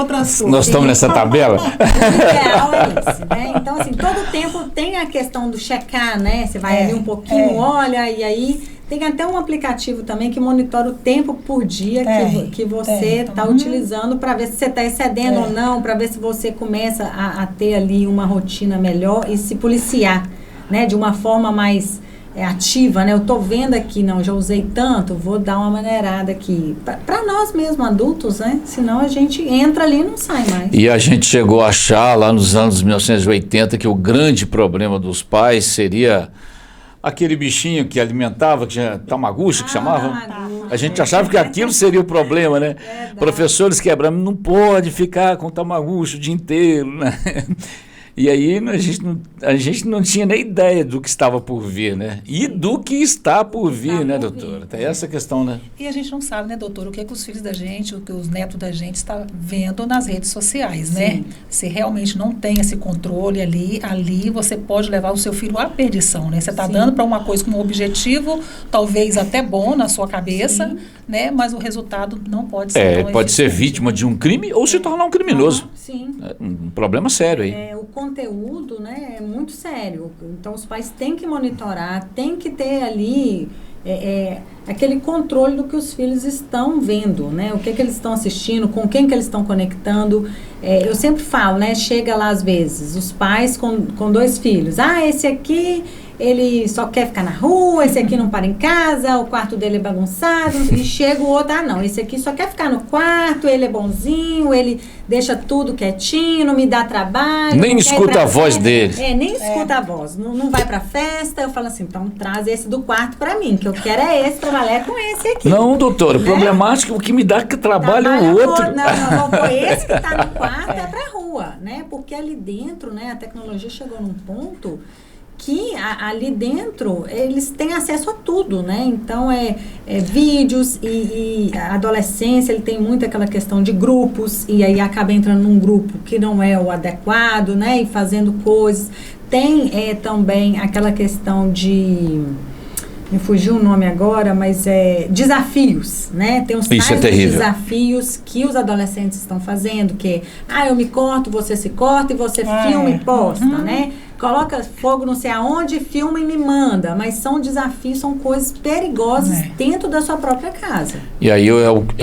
Nós estamos nessa tabela? O ideal é esse, né? Então, assim, todo tempo tem a questão do checar, né? Você vai ali um pouquinho, olha, e aí tem até um aplicativo também que monitora o tempo por dia que você está utilizando para ver se você está excedendo ou não, para ver se você começa a ter ali uma rotina melhor e se policiar, né? De uma forma mais ativa, né? Eu tô vendo aqui, não, já usei tanto, vou dar uma maneirada aqui. Para nós mesmos, adultos, né? Senão a gente entra ali e não sai mais. E a gente chegou a achar lá nos anos 1980 que o grande problema dos pais seria aquele bichinho que alimentava, que tinha Tamagotchi, que chamava. A gente achava que aquilo seria o problema, né? Verdade. Professores quebrando, não pode ficar com Tamagotchi o dia inteiro, né? E aí a gente não tinha nem ideia do que estava por vir, né? E do que está por vir, né, doutora? Tem essa questão, né? E a gente não sabe, né, doutora, o que é que os filhos da gente, o que os netos da gente estão vendo nas redes sociais, Sim. né? Se realmente não tem esse controle ali você pode levar o seu filho à perdição, né? Você está dando para uma coisa com um objetivo, talvez até bom na sua cabeça, Sim. né? Mas o resultado não pode ser tão pode ser vítima de um crime ou se tornar um criminoso. Sim. É um problema sério aí. O conteúdo, né, é muito sério. Então, os pais têm que monitorar, têm que ter ali aquele controle do que os filhos estão vendo, né? O que eles estão assistindo, com quem que eles estão conectando. Eu sempre falo, né? Chega lá às vezes, os pais com 2 filhos. Esse aqui, ele só quer ficar na rua, esse aqui não para em casa, o quarto dele é bagunçado, e chega o outro, não, esse aqui só quer ficar no quarto, ele é bonzinho, ele deixa tudo quietinho, não me dá trabalho. Nem escuta a voz dele. Nem escuta a voz, não vai pra festa. Eu falo assim, então traz esse do quarto pra mim, que eu quero esse, trabalhar com esse aqui. Não, doutora, problemático, o que me dá que trabalho é o outro. Não, esse que tá no quarto é pra rua, né? Porque ali dentro, né, a tecnologia chegou num ponto que ali dentro eles têm acesso a tudo, né? Então vídeos e a adolescência, ele tem muito aquela questão de grupos, e aí acaba entrando num grupo que não é o adequado, né? E fazendo coisas. Tem também aquela questão de me fugiu o nome agora, mas é desafios, né? Tem os tais desafios que os adolescentes estão fazendo, que eu me corto, você se corta, e você filma e posta, né? Coloca fogo não sei aonde, filma e me manda. Mas são desafios, são coisas perigosas dentro da sua própria casa. E aí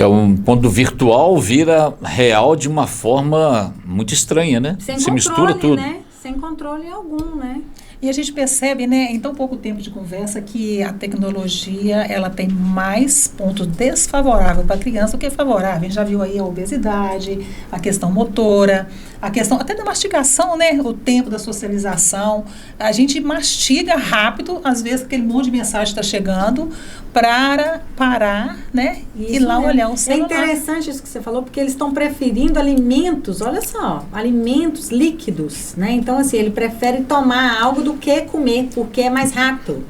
um ponto virtual vira real de uma forma muito estranha, né? Sem Se controle, mistura tudo. Né? Sem controle algum, né? E a gente percebe, né, em tão pouco tempo de conversa, que a tecnologia, ela tem mais pontos desfavoráveis para a criança do que favorável. A gente já viu aí a obesidade, a questão motora, a questão até da mastigação, né, o tempo da socialização. A gente mastiga rápido, às vezes aquele monte de mensagem está chegando, para parar, né, e ir lá olhar o celular. É interessante isso que você falou, porque eles estão preferindo alimentos, olha só, alimentos líquidos, né? Então, assim, ele prefere tomar algo do que comer, porque é mais rápido,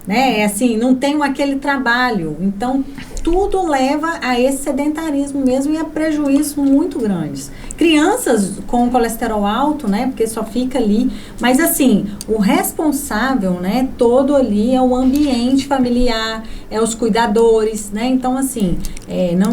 né? É assim, não tem aquele trabalho. Então, tudo leva a esse sedentarismo mesmo e a prejuízos muito grandes. Crianças com colesterol alto, né? Porque só fica ali. Mas, assim, o responsável, né? Todo ali é o ambiente familiar, é os cuidadores, né? Então, assim,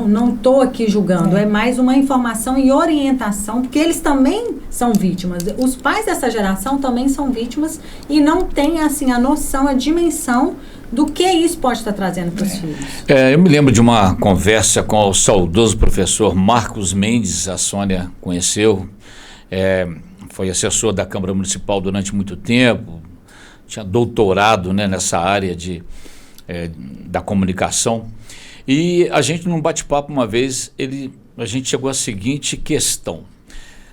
não estou aqui julgando. É mais uma informação e orientação, porque eles também são vítimas. Os pais dessa geração também são vítimas e não têm, assim, a noção, a dimensão do que isso pode estar trazendo para os filhos. Eu me lembro de uma conversa com o saudoso professor Marcos Mendes, a Sônia conheceu, foi assessor da Câmara Municipal durante muito tempo, tinha doutorado, né, nessa área da comunicação, e a gente num bate-papo uma vez, a gente chegou à seguinte questão: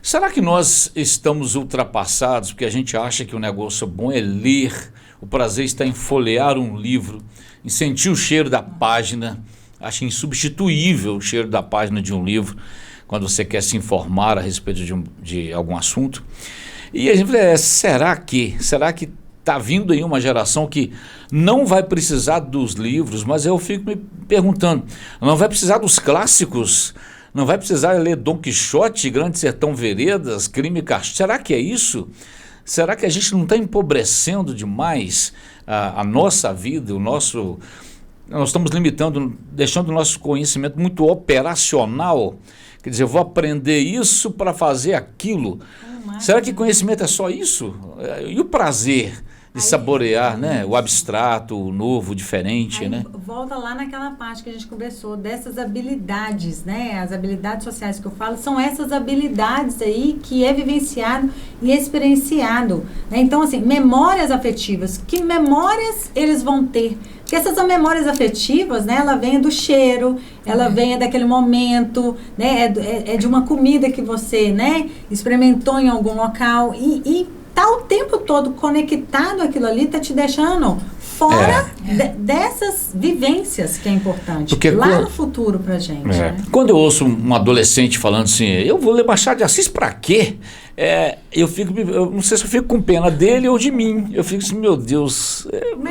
será que nós estamos ultrapassados porque a gente acha que o negócio bom é ler, o prazer está em folhear um livro, em sentir o cheiro da página? Acho insubstituível o cheiro da página de um livro, quando você quer se informar a respeito de algum assunto. E a gente fala, será que está vindo aí uma geração que não vai precisar dos livros? Mas eu fico me perguntando, não vai precisar dos clássicos? Não vai precisar ler Dom Quixote, Grande Sertão Veredas, Crime e Castigo? Será que é isso? Será que a gente não está empobrecendo demais a nossa vida, nós estamos limitando, deixando o nosso conhecimento muito operacional? Quer dizer, eu vou aprender isso para fazer aquilo. Será que conhecimento é só isso? E o prazer de saborear, né, o abstrato, o novo, o diferente, aí, né? Volta lá naquela parte que a gente conversou, dessas habilidades, né? As habilidades sociais que eu falo, são essas habilidades aí que é vivenciado e experienciado, né? Então, assim, memórias afetivas, que memórias eles vão ter? Porque essas são memórias afetivas, né? Ela vem do cheiro, ela vem daquele momento, né? É de uma comida que você, né, experimentou em algum local e tá o tempo todo conectado aquilo ali, tá te deixando fora dessas vivêências que é importante. Porque lá no futuro pra gente. Né? Quando eu ouço um adolescente falando assim, eu vou ler Machado de Assis pra quê? Eu não sei se eu fico com pena dele ou de mim. Eu fico assim, meu Deus,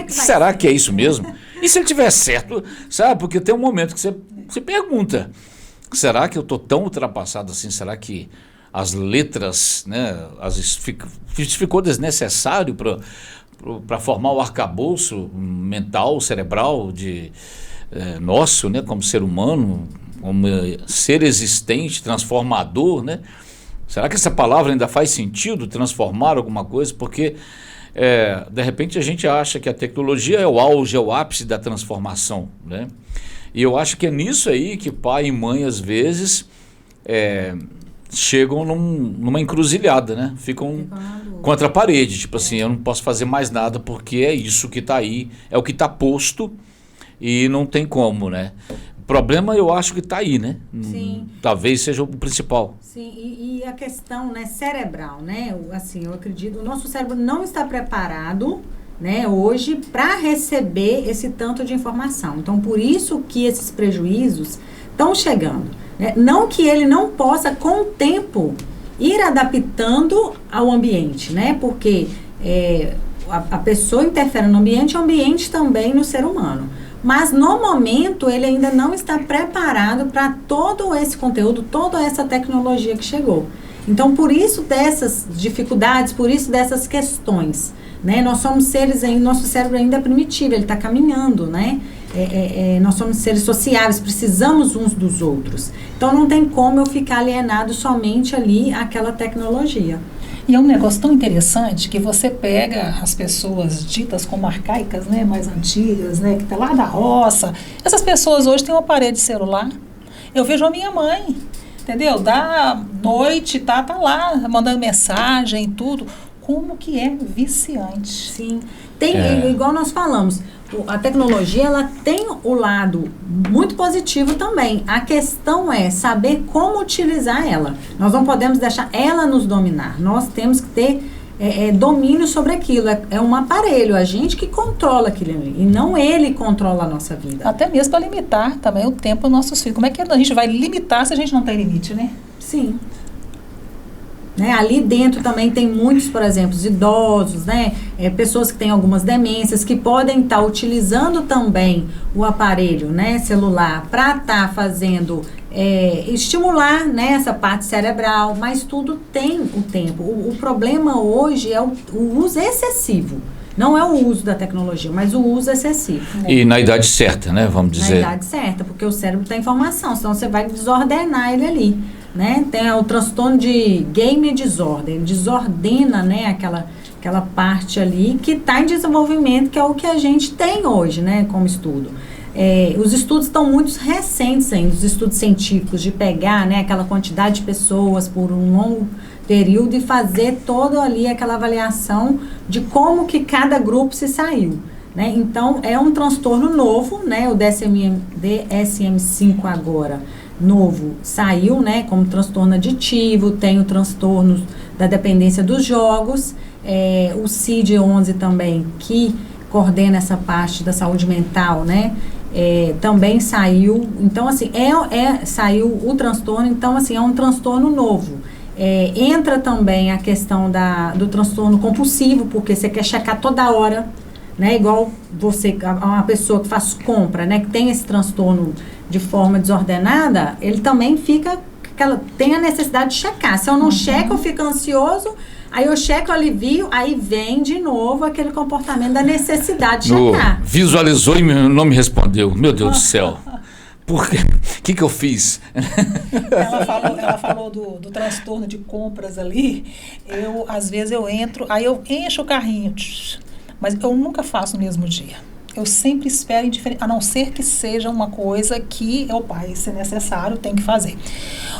será que é isso mesmo? E se ele tiver certo, sabe? Porque tem um momento que você pergunta, será que eu tô tão ultrapassado assim? Será que as letras, né, ficou desnecessário para formar o arcabouço mental, cerebral nosso, né, como ser humano, como ser existente, transformador, né? Será que essa palavra ainda faz sentido, transformar alguma coisa? Porque, de repente, a gente acha que a tecnologia é o auge, é o ápice da transformação, né? E eu acho que é nisso aí que pai e mãe, às vezes, chegam numa encruzilhada, né? Ficam contra a parede, tipo assim, eu não posso fazer mais nada porque é isso que está aí, é o que está posto e não tem como, né? O problema eu acho que está aí, né? Sim. Talvez seja o principal. Sim, e a questão, né, cerebral, né? Assim, eu acredito, o nosso cérebro não está preparado, né, hoje para receber esse tanto de informação. Então, por isso que esses prejuízos estão chegando. Não que ele não possa, com o tempo, ir adaptando ao ambiente, né? Porque a pessoa interfere no ambiente, o ambiente também no ser humano. Mas no momento ele ainda não está preparado para todo esse conteúdo, toda essa tecnologia que chegou. Então, por isso dessas dificuldades, por isso dessas questões, né? Nós somos seres, nosso cérebro ainda é primitivo, ele está caminhando, né? Nós somos seres sociáveis, precisamos uns dos outros. Então, não tem como eu ficar alienado somente ali àquela tecnologia. E é um negócio tão interessante que você pega as pessoas ditas como arcaicas, né, mais antigas, né, que tá lá da roça. Essas pessoas hoje têm um aparelho de celular. Eu vejo a minha mãe, entendeu? Da noite, tá lá, mandando mensagem, tudo. Como que é viciante. Sim. Tem, igual nós falamos, a tecnologia, ela tem o lado muito positivo também. A questão é saber como utilizar ela. Nós não podemos deixar ela nos dominar. Nós temos que ter domínio sobre aquilo. É um aparelho, a gente que controla aquilo ali. E não ele controla a nossa vida. Até mesmo para limitar também o tempo dos nossos filhos. Como é que a gente vai limitar se a gente não tem limite, né? Sim. Né? Ali dentro também tem muitos, por exemplo, idosos, né? Pessoas que têm algumas demências, que podem estar utilizando também o aparelho, né, celular para estar fazendo, estimular, né, essa parte cerebral, mas tudo tem o tempo. O problema hoje é o uso excessivo. Não é o uso da tecnologia, mas o uso excessivo. E na idade certa, né, vamos dizer. Na idade certa, porque o cérebro tem informação, senão você vai desordenar ele ali. Né? Tem o transtorno de game disorder, ele desordena, né, aquela parte ali que está em desenvolvimento, que é o que a gente tem hoje, né, como estudo. Os estudos estão muito recentes ainda, os estudos científicos, de pegar, né, aquela quantidade de pessoas por um longo período e fazer toda ali aquela avaliação de como que cada grupo se saiu. Né? Então, é um transtorno novo, né, o DSM-5 agora, novo, saiu, né, como transtorno aditivo, tem o transtorno da dependência dos jogos, o CID-11 também, que coordena essa parte da saúde mental, né, também saiu. Então, assim, saiu o transtorno, então, assim, é um transtorno novo. Entra também a questão do transtorno compulsivo, porque você quer checar toda hora, né, igual uma pessoa que faz compra, né, que tem esse transtorno de forma desordenada, ele também tem a necessidade de checar. Se eu não checo, eu fico ansioso, aí eu checo, alivio, aí vem de novo aquele comportamento da necessidade de checar. Visualizou e não me respondeu. Meu Deus do céu. Por quê? O que eu fiz? Ela falou do transtorno de compras ali. Às vezes eu entro, aí eu encho o carrinho, mas eu nunca faço no mesmo dia. Eu sempre espero indiferente, a não ser que seja uma coisa que se necessário, tem que fazer.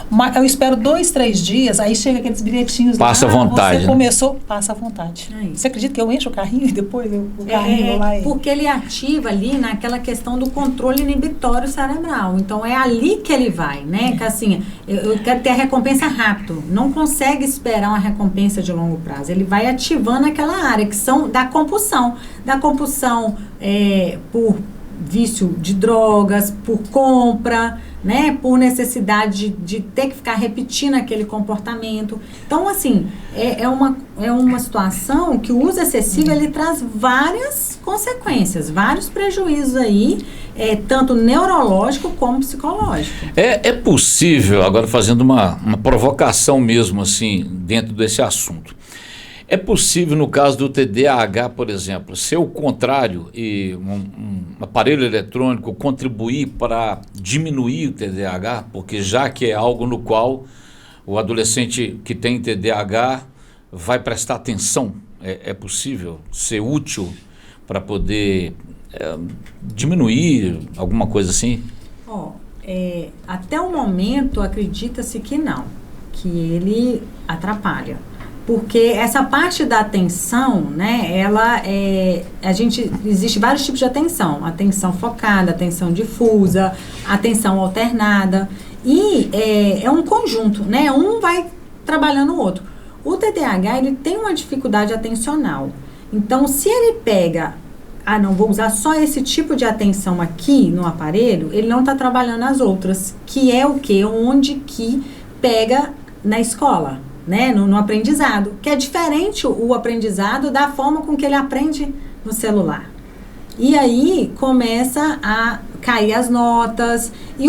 Mas eu espero 2, 3 dias, aí chega aqueles bilhetinhos. Passa à vontade. Você começou, passa à vontade. Você acredita que eu encho o carrinho e depois o carrinho lá? Porque ele ativa ali naquela questão do controle inibitório cerebral. Então, é ali que ele vai, né? Que assim, eu quero ter a recompensa rápido. Não consegue esperar uma recompensa de longo prazo. Ele vai ativando aquela área, que são da compulsão. Por vício de drogas, por compra, né, por necessidade de ter que ficar repetindo aquele comportamento. Então, assim, é uma situação que o uso excessivo, ele traz várias consequências, vários prejuízos aí, tanto neurológico como psicológico. É possível, agora fazendo uma provocação mesmo, assim, dentro desse assunto. É possível, no caso do TDAH, por exemplo, ser o contrário e um aparelho eletrônico contribuir para diminuir o TDAH? Porque já que é algo no qual o adolescente que tem TDAH vai prestar atenção, é possível ser útil para poder diminuir alguma coisa assim? Até o momento, acredita-se que não, que ele atrapalha. Porque essa parte da atenção, né, existe vários tipos de atenção. Atenção focada, atenção difusa, atenção alternada. E é um conjunto, né? Um vai trabalhando o outro. O TDAH, ele tem uma dificuldade atencional. Então, se ele pega, não vou usar só esse tipo de atenção aqui no aparelho, ele não está trabalhando as outras. Que é o quê? Onde que pega na escola. Né, no aprendizado, que é diferente o aprendizado da forma com que ele aprende no celular. E aí começa a cair as notas. E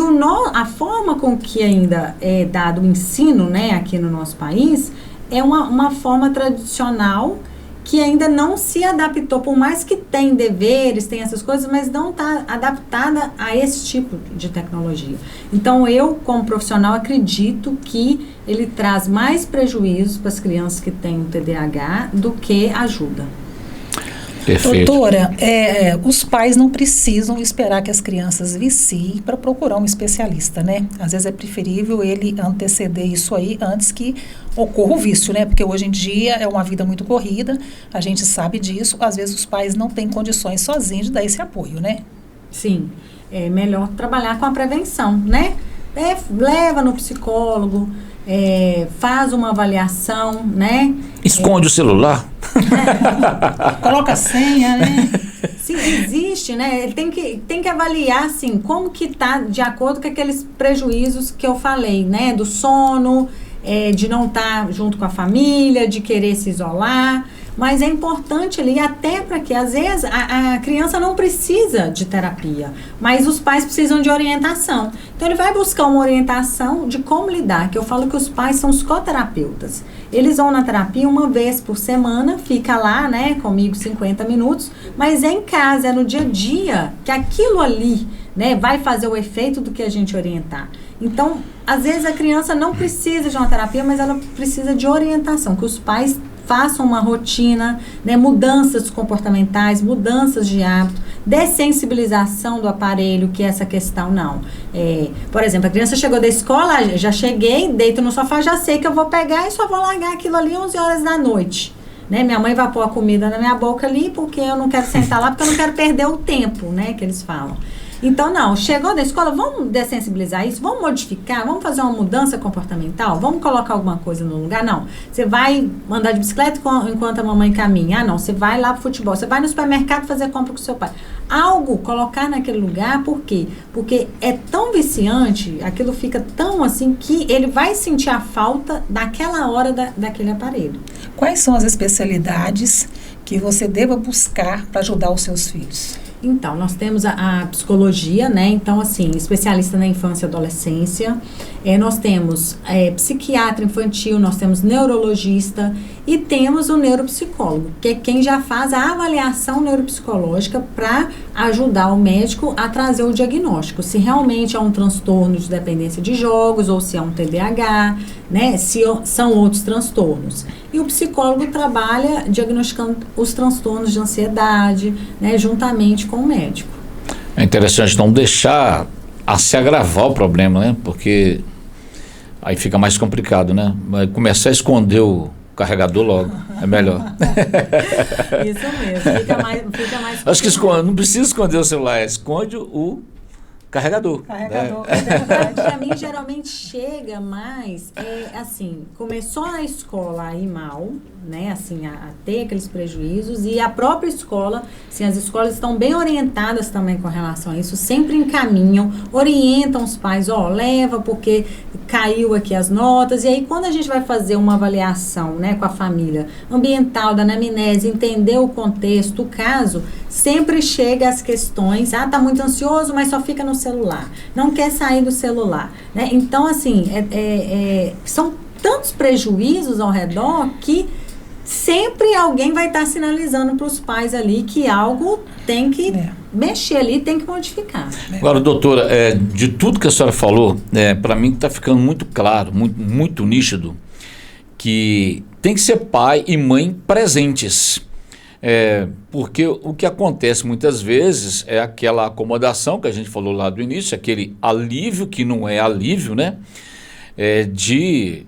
a forma com que ainda é dado o ensino, né, aqui no nosso país é uma forma tradicional que ainda não se adaptou, por mais que tem deveres, tem essas coisas, mas não está adaptada a esse tipo de tecnologia. Então, eu, como profissional, acredito que ele traz mais prejuízos para as crianças que têm o TDAH do que ajuda. Perfeito. Doutora, os pais não precisam esperar que as crianças viciem para procurar um especialista, né? Às vezes é preferível ele anteceder isso aí antes que ocorra o vício, né? Porque hoje em dia é uma vida muito corrida, a gente sabe disso, às vezes os pais não têm condições sozinhos de dar esse apoio, né? Sim, é melhor trabalhar com a prevenção, né? Leva no psicólogo, faz uma avaliação, né? Esconde o celular. Coloca a senha, né? Sim, existe, né? Ele tem que avaliar, assim, como que tá de acordo com aqueles prejuízos que eu falei, né? Do sono, de não estar junto com a família, de querer se isolar. Mas é importante ali, até para que, às vezes, a criança não precisa de terapia, mas os pais precisam de orientação. Então, ele vai buscar uma orientação de como lidar, que eu falo que os pais são os coterapeutas. Eles vão na terapia uma vez por semana, fica lá, né, comigo 50 minutos, mas é em casa, é no dia a dia, que aquilo ali, né, vai fazer o efeito do que a gente orientar. Então, às vezes a criança não precisa de uma terapia, mas ela precisa de orientação, que os pais façam uma rotina, né, mudanças comportamentais, mudanças de hábito, dessensibilização do aparelho, que é essa questão não. Por exemplo, a criança chegou da escola, já cheguei, deito no sofá, já sei que eu vou pegar e só vou largar aquilo ali 11 horas da noite. Né? Minha mãe vai pôr a comida na minha boca ali, porque eu não quero sentar lá, porque eu não quero perder o tempo, né, que eles falam. Então, não, chegou da escola, vamos dessensibilizar isso, vamos modificar, vamos fazer uma mudança comportamental, vamos colocar alguma coisa no lugar. Não, você vai andar de bicicleta enquanto a mamãe caminha. Ah, não, você vai lá pro futebol, você vai no supermercado fazer compra com seu pai. Algo colocar naquele lugar, por quê? Porque é tão viciante, aquilo fica tão assim, que ele vai sentir a falta daquela hora daquele aparelho. Quais são as especialidades que você deva buscar para ajudar os seus filhos? Então, nós temos a psicologia, né? Então, assim, especialista na infância e adolescência. Nós temos psiquiatra infantil, nós temos neurologista e temos o neuropsicólogo, que é quem já faz a avaliação neuropsicológica para ajudar o médico a trazer o diagnóstico. Se realmente é um transtorno de dependência de jogos ou se é um TDAH, né? Se são outros transtornos. E o psicólogo trabalha diagnosticando os transtornos de ansiedade, né? Juntamente com o médico. É interessante não deixar se agravar o problema, né? Porque aí fica mais complicado, né? Mas começar a esconder o carregador logo, é melhor. Isso mesmo, fica mais Acho que não precisa esconder o celular, esconde o carregador. Carregador, É verdade. Pra mim, geralmente chega mais, assim, começou na escola a ir mal, né, assim, a ter aqueles prejuízos, e a própria escola, assim, as escolas estão bem orientadas também com relação a isso, sempre encaminham, orientam os pais, leva porque caiu aqui as notas, e aí quando a gente vai fazer uma avaliação, né, com a família ambiental, da anamnese, entender o contexto, o caso, sempre chega as questões, tá muito ansioso, mas só fica no celular, não quer sair do celular, né? Então, assim, são tantos prejuízos ao redor que sempre alguém vai estar sinalizando para os pais ali que algo tem que mexer ali, tem que modificar. Agora, doutora, de tudo que a senhora falou, para mim está ficando muito claro, muito, muito nítido, que tem que ser pai e mãe presentes. Porque o que acontece muitas vezes é aquela acomodação que a gente falou lá do início, aquele alívio que não é alívio, né? De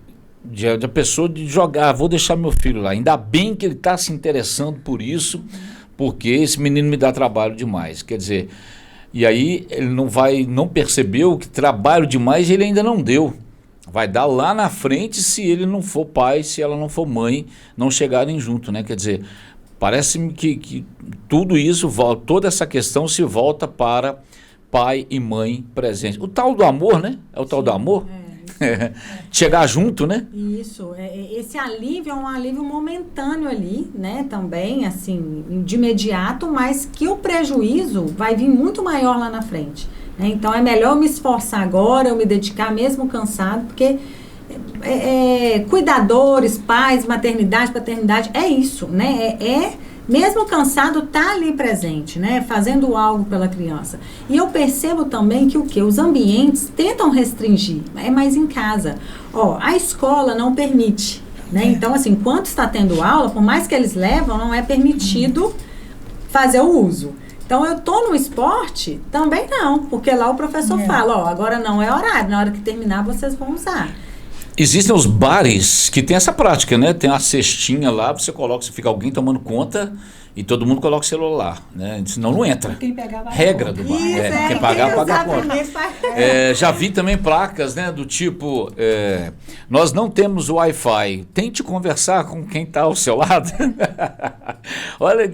a pessoa de jogar, vou deixar meu filho lá, ainda bem que ele está se interessando por isso, porque esse menino me dá trabalho demais, quer dizer, e aí ele não percebeu que trabalho demais ele ainda não deu, vai dar lá na frente se ele não for pai, se ela não for mãe, não chegarem junto, né? Quer dizer, parece-me que tudo isso, toda essa questão se volta para pai e mãe presentes. O tal do amor, né? É o tal do amor? chegar junto, né? Isso, esse alívio é um alívio momentâneo ali, né, também, assim, de imediato, mas que o prejuízo vai vir muito maior lá na frente, né? Então é melhor eu me esforçar agora, eu me dedicar mesmo cansado, porque cuidadores, pais, maternidade, paternidade, é isso, né, mesmo cansado, tá ali presente, né? Fazendo algo pela criança. E eu percebo também que os ambientes tentam restringir, é mais em casa. A escola não permite, né? Então, assim, enquanto está tendo aula, por mais que eles levam, não é permitido fazer o uso. Então, eu tô no esporte? Também não, porque lá o professor fala, agora não é horário, na hora que terminar vocês vão usar. Existem os bares que tem essa prática, né? Tem uma cestinha lá, você coloca, se fica alguém tomando conta e todo mundo coloca o celular, né? Senão não entra. Quem pegar vai Regra do bar. Quem pagar, paga a conta. Já vi também placas, né? Do tipo, nós não temos Wi-Fi. Tente conversar com quem está ao seu lado. Olha,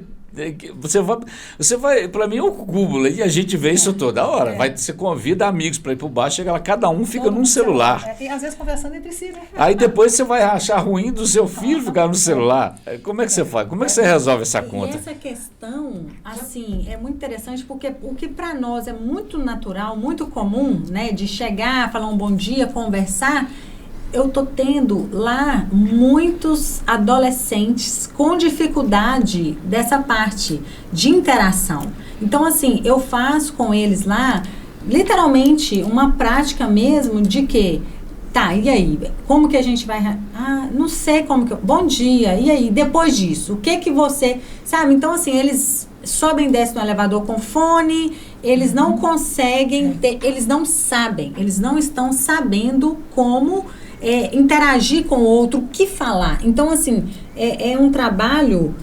você vai, para mim é um cúmulo, e a gente vê isso toda hora. Você convida amigos para ir pro bar, chega lá, cada um fica num celular. E às vezes conversando entre si, né? Aí depois você vai achar ruim do seu filho ficar no celular. Como é que você faz? Como é que você resolve essa conta? E essa questão, assim, é muito interessante, porque o que para nós é muito natural, muito comum, né, de chegar, falar um bom dia, conversar, eu tô tendo lá muitos adolescentes com dificuldade dessa parte de interação. Então, assim, eu faço com eles lá, literalmente, uma prática mesmo de que, tá, e aí? Como que a gente vai... não sei como que... Bom dia, e aí? Depois disso, o que você... Sabe? Então, assim, eles sobem e descem no elevador com fone, eles não conseguem... eles não sabem, eles não estão sabendo como... interagir com o outro, o que falar. Então, assim, é um trabalho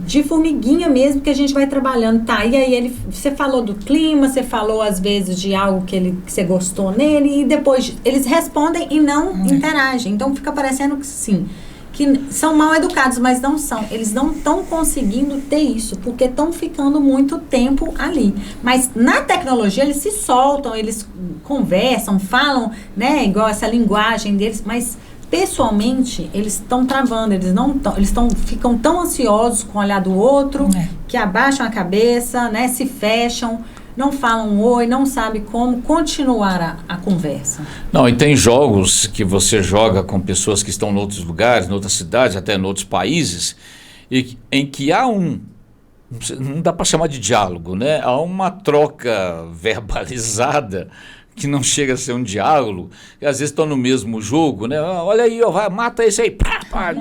de formiguinha mesmo que a gente vai trabalhando. Tá, e aí você falou do clima, você falou às vezes de algo que você gostou nele, e depois eles respondem e não interagem. Então fica parecendo que sim, que são mal educados, mas não são. Eles não estão conseguindo ter isso, porque estão ficando muito tempo ali. Mas na tecnologia eles se soltam, eles conversam, falam, né, igual essa linguagem deles, mas pessoalmente eles estão travando, ficam tão ansiosos com o olhar do outro, que abaixam a cabeça, né, se fecham, não falam um oi, não sabe como continuar a conversa. Não, e tem jogos que você joga com pessoas que estão em outros lugares, em outras cidades, até em outros países, em que há não dá para chamar de diálogo, né? Há uma troca verbalizada que não chega a ser um diálogo, que às vezes estão no mesmo jogo, né? Olha aí, vai, mata esse aí, pá, pá,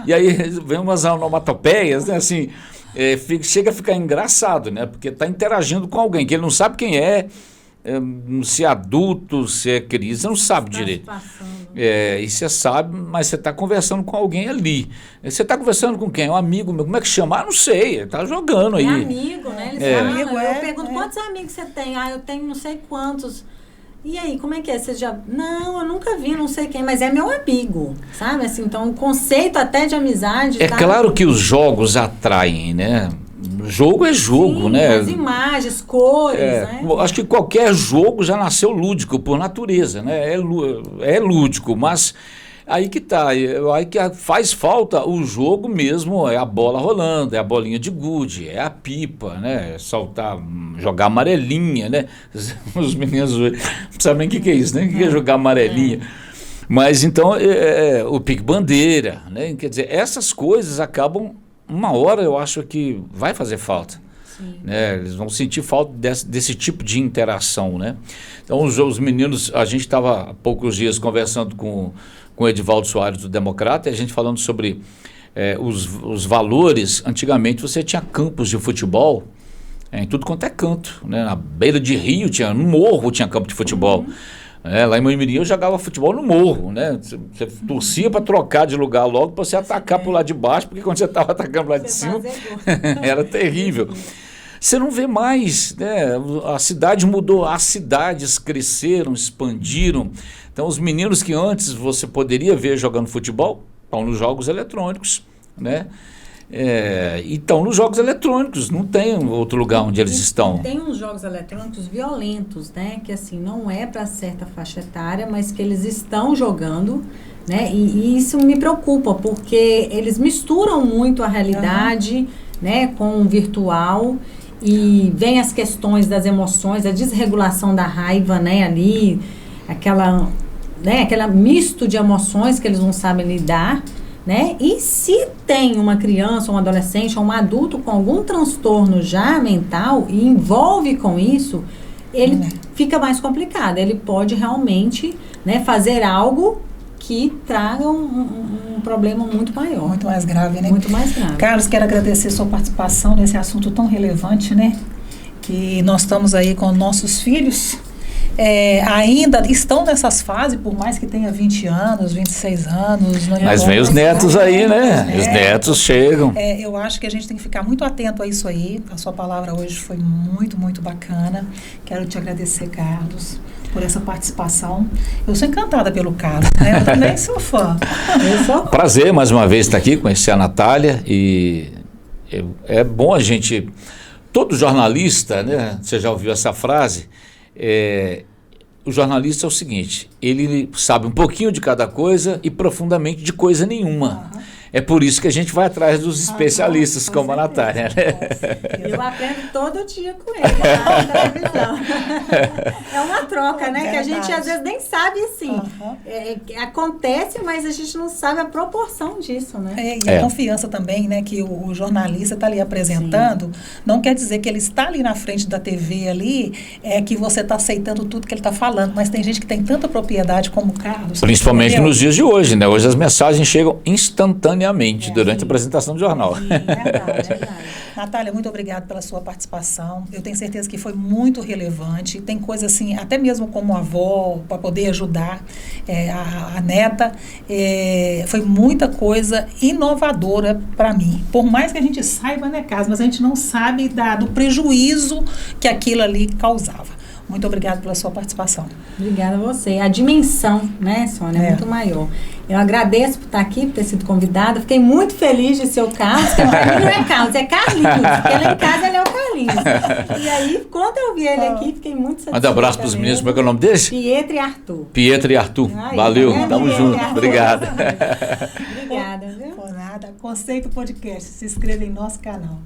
e aí vem umas onomatopeias, né? Assim, chega a ficar engraçado, né? Porque está interagindo com alguém que ele não sabe quem se é adulto, se é criança, você não sabe direito. E você sabe, mas você está conversando com alguém ali. Você está conversando com quem? Um amigo meu. Como é que chama? Não sei, está jogando aí. É amigo, né? Eles falam, eu pergunto, quantos amigos você tem? Eu tenho não sei quantos. E aí, como é que é? Você já... Não, eu nunca vi, não sei quem, mas é meu amigo, sabe? Assim, então, o conceito até de amizade... Claro que os jogos atraem, né? Jogo é jogo, sim, né? As imagens, cores, né? Acho que qualquer jogo já nasceu lúdico, por natureza, né? É lúdico, mas... Aí que tá, aí que faz falta o jogo mesmo, é a bola rolando, é a bolinha de gude, é a pipa, né? Soltar, jogar amarelinha, né? Os meninos não sabem nem o que é isso, né? O que é jogar amarelinha? Mas então, o pique-bandeira, né? Quer dizer, essas coisas acabam, uma hora eu acho que vai fazer falta. Né? Eles vão sentir falta desse tipo de interação, né? Então os meninos, a gente estava há poucos dias conversando com o Edivaldo Soares do Democrata, e a gente falando sobre os valores. Antigamente você tinha campos de futebol em tudo quanto é canto, né? Na beira de rio, no morro tinha campo de futebol. Lá em Moimirim eu jogava futebol no morro, né? Você torcia para trocar de lugar logo para você atacar por lá de baixo, porque quando você estava atacando lá de cima era terrível. Você não vê mais, né? A cidade mudou, as cidades cresceram, expandiram. Então os meninos que antes você poderia ver jogando futebol estão nos jogos eletrônicos, né? Então, nos jogos eletrônicos, não tem outro lugar onde eles estão. Tem uns jogos eletrônicos violentos, né? Que assim, não é para certa faixa etária, mas que eles estão jogando, né? E isso me preocupa, porque eles misturam muito a realidade, né, com o virtual, e vem as questões das emoções, a desregulação da raiva, né, ali, aquela misto de emoções que eles não sabem lidar, né? E se tem uma criança, um adolescente ou um adulto com algum transtorno já mental e envolve com isso, ele fica mais complicado. Ele pode realmente, né, fazer algo que traga um problema muito maior. Muito mais grave, né? Muito mais grave. Carlos, quero agradecer sua participação nesse assunto tão relevante, né? Que nós estamos aí com nossos filhos, ainda estão nessas fases, por mais que tenha 20 anos, 26 anos. Mas vem os netos aí, né? Os netos chegam. Eu acho que a gente tem que ficar muito atento a isso aí. A sua palavra hoje foi muito, muito bacana. Quero te agradecer, Carlos, por essa participação. Eu sou encantada pelo Carlos, né? Eu também sou fã. Prazer, mais uma vez, estar aqui, conhecer a Natália. E é bom a gente... Todo jornalista, né? Você já ouviu essa frase? O jornalista é o seguinte, ele sabe um pouquinho de cada coisa e profundamente de coisa nenhuma. É por isso que a gente vai atrás dos especialistas, como a Natália. Né? Eu aprendo todo dia com ele, na televisão. É uma troca, né? Que a gente às vezes nem sabe assim. Acontece, mas a gente não sabe a proporção disso, né? E a confiança também, né? Que o jornalista está ali apresentando, não quer dizer que ele está ali na frente da TV ali, que você está aceitando tudo que ele está falando. Mas tem gente que tem tanta propriedade como o Carlos. Principalmente nos dias de hoje, né? Hoje as mensagens chegam instantaneamente durante a apresentação do jornal. Verdade. Natália, muito obrigada pela sua participação. Eu tenho certeza que foi muito relevante. Tem coisa assim, até mesmo como avó, para poder ajudar a neta. Foi muita coisa inovadora para mim. Por mais que a gente saiba, né, Carlos, mas a gente não sabe do prejuízo que aquilo ali causava. Muito obrigada pela sua participação. Obrigada a você. A dimensão, né, Sônia, é muito maior. Eu agradeço por estar aqui, por ter sido convidada. Fiquei muito feliz de ser o Carlos, que para mim não é Carlos, é Carlinhos. Porque lá em casa ele é o Carlinhos. E aí, quando eu vi ele aqui, fiquei muito satisfeita. Manda um abraço para os meninos, como é que é o nome deles? Pietro e Arthur. Pietro e Arthur. Valeu, tamo junto. Obrigado. Obrigada, viu? Por nada. Conceito Podcast. Se inscreva em nosso canal.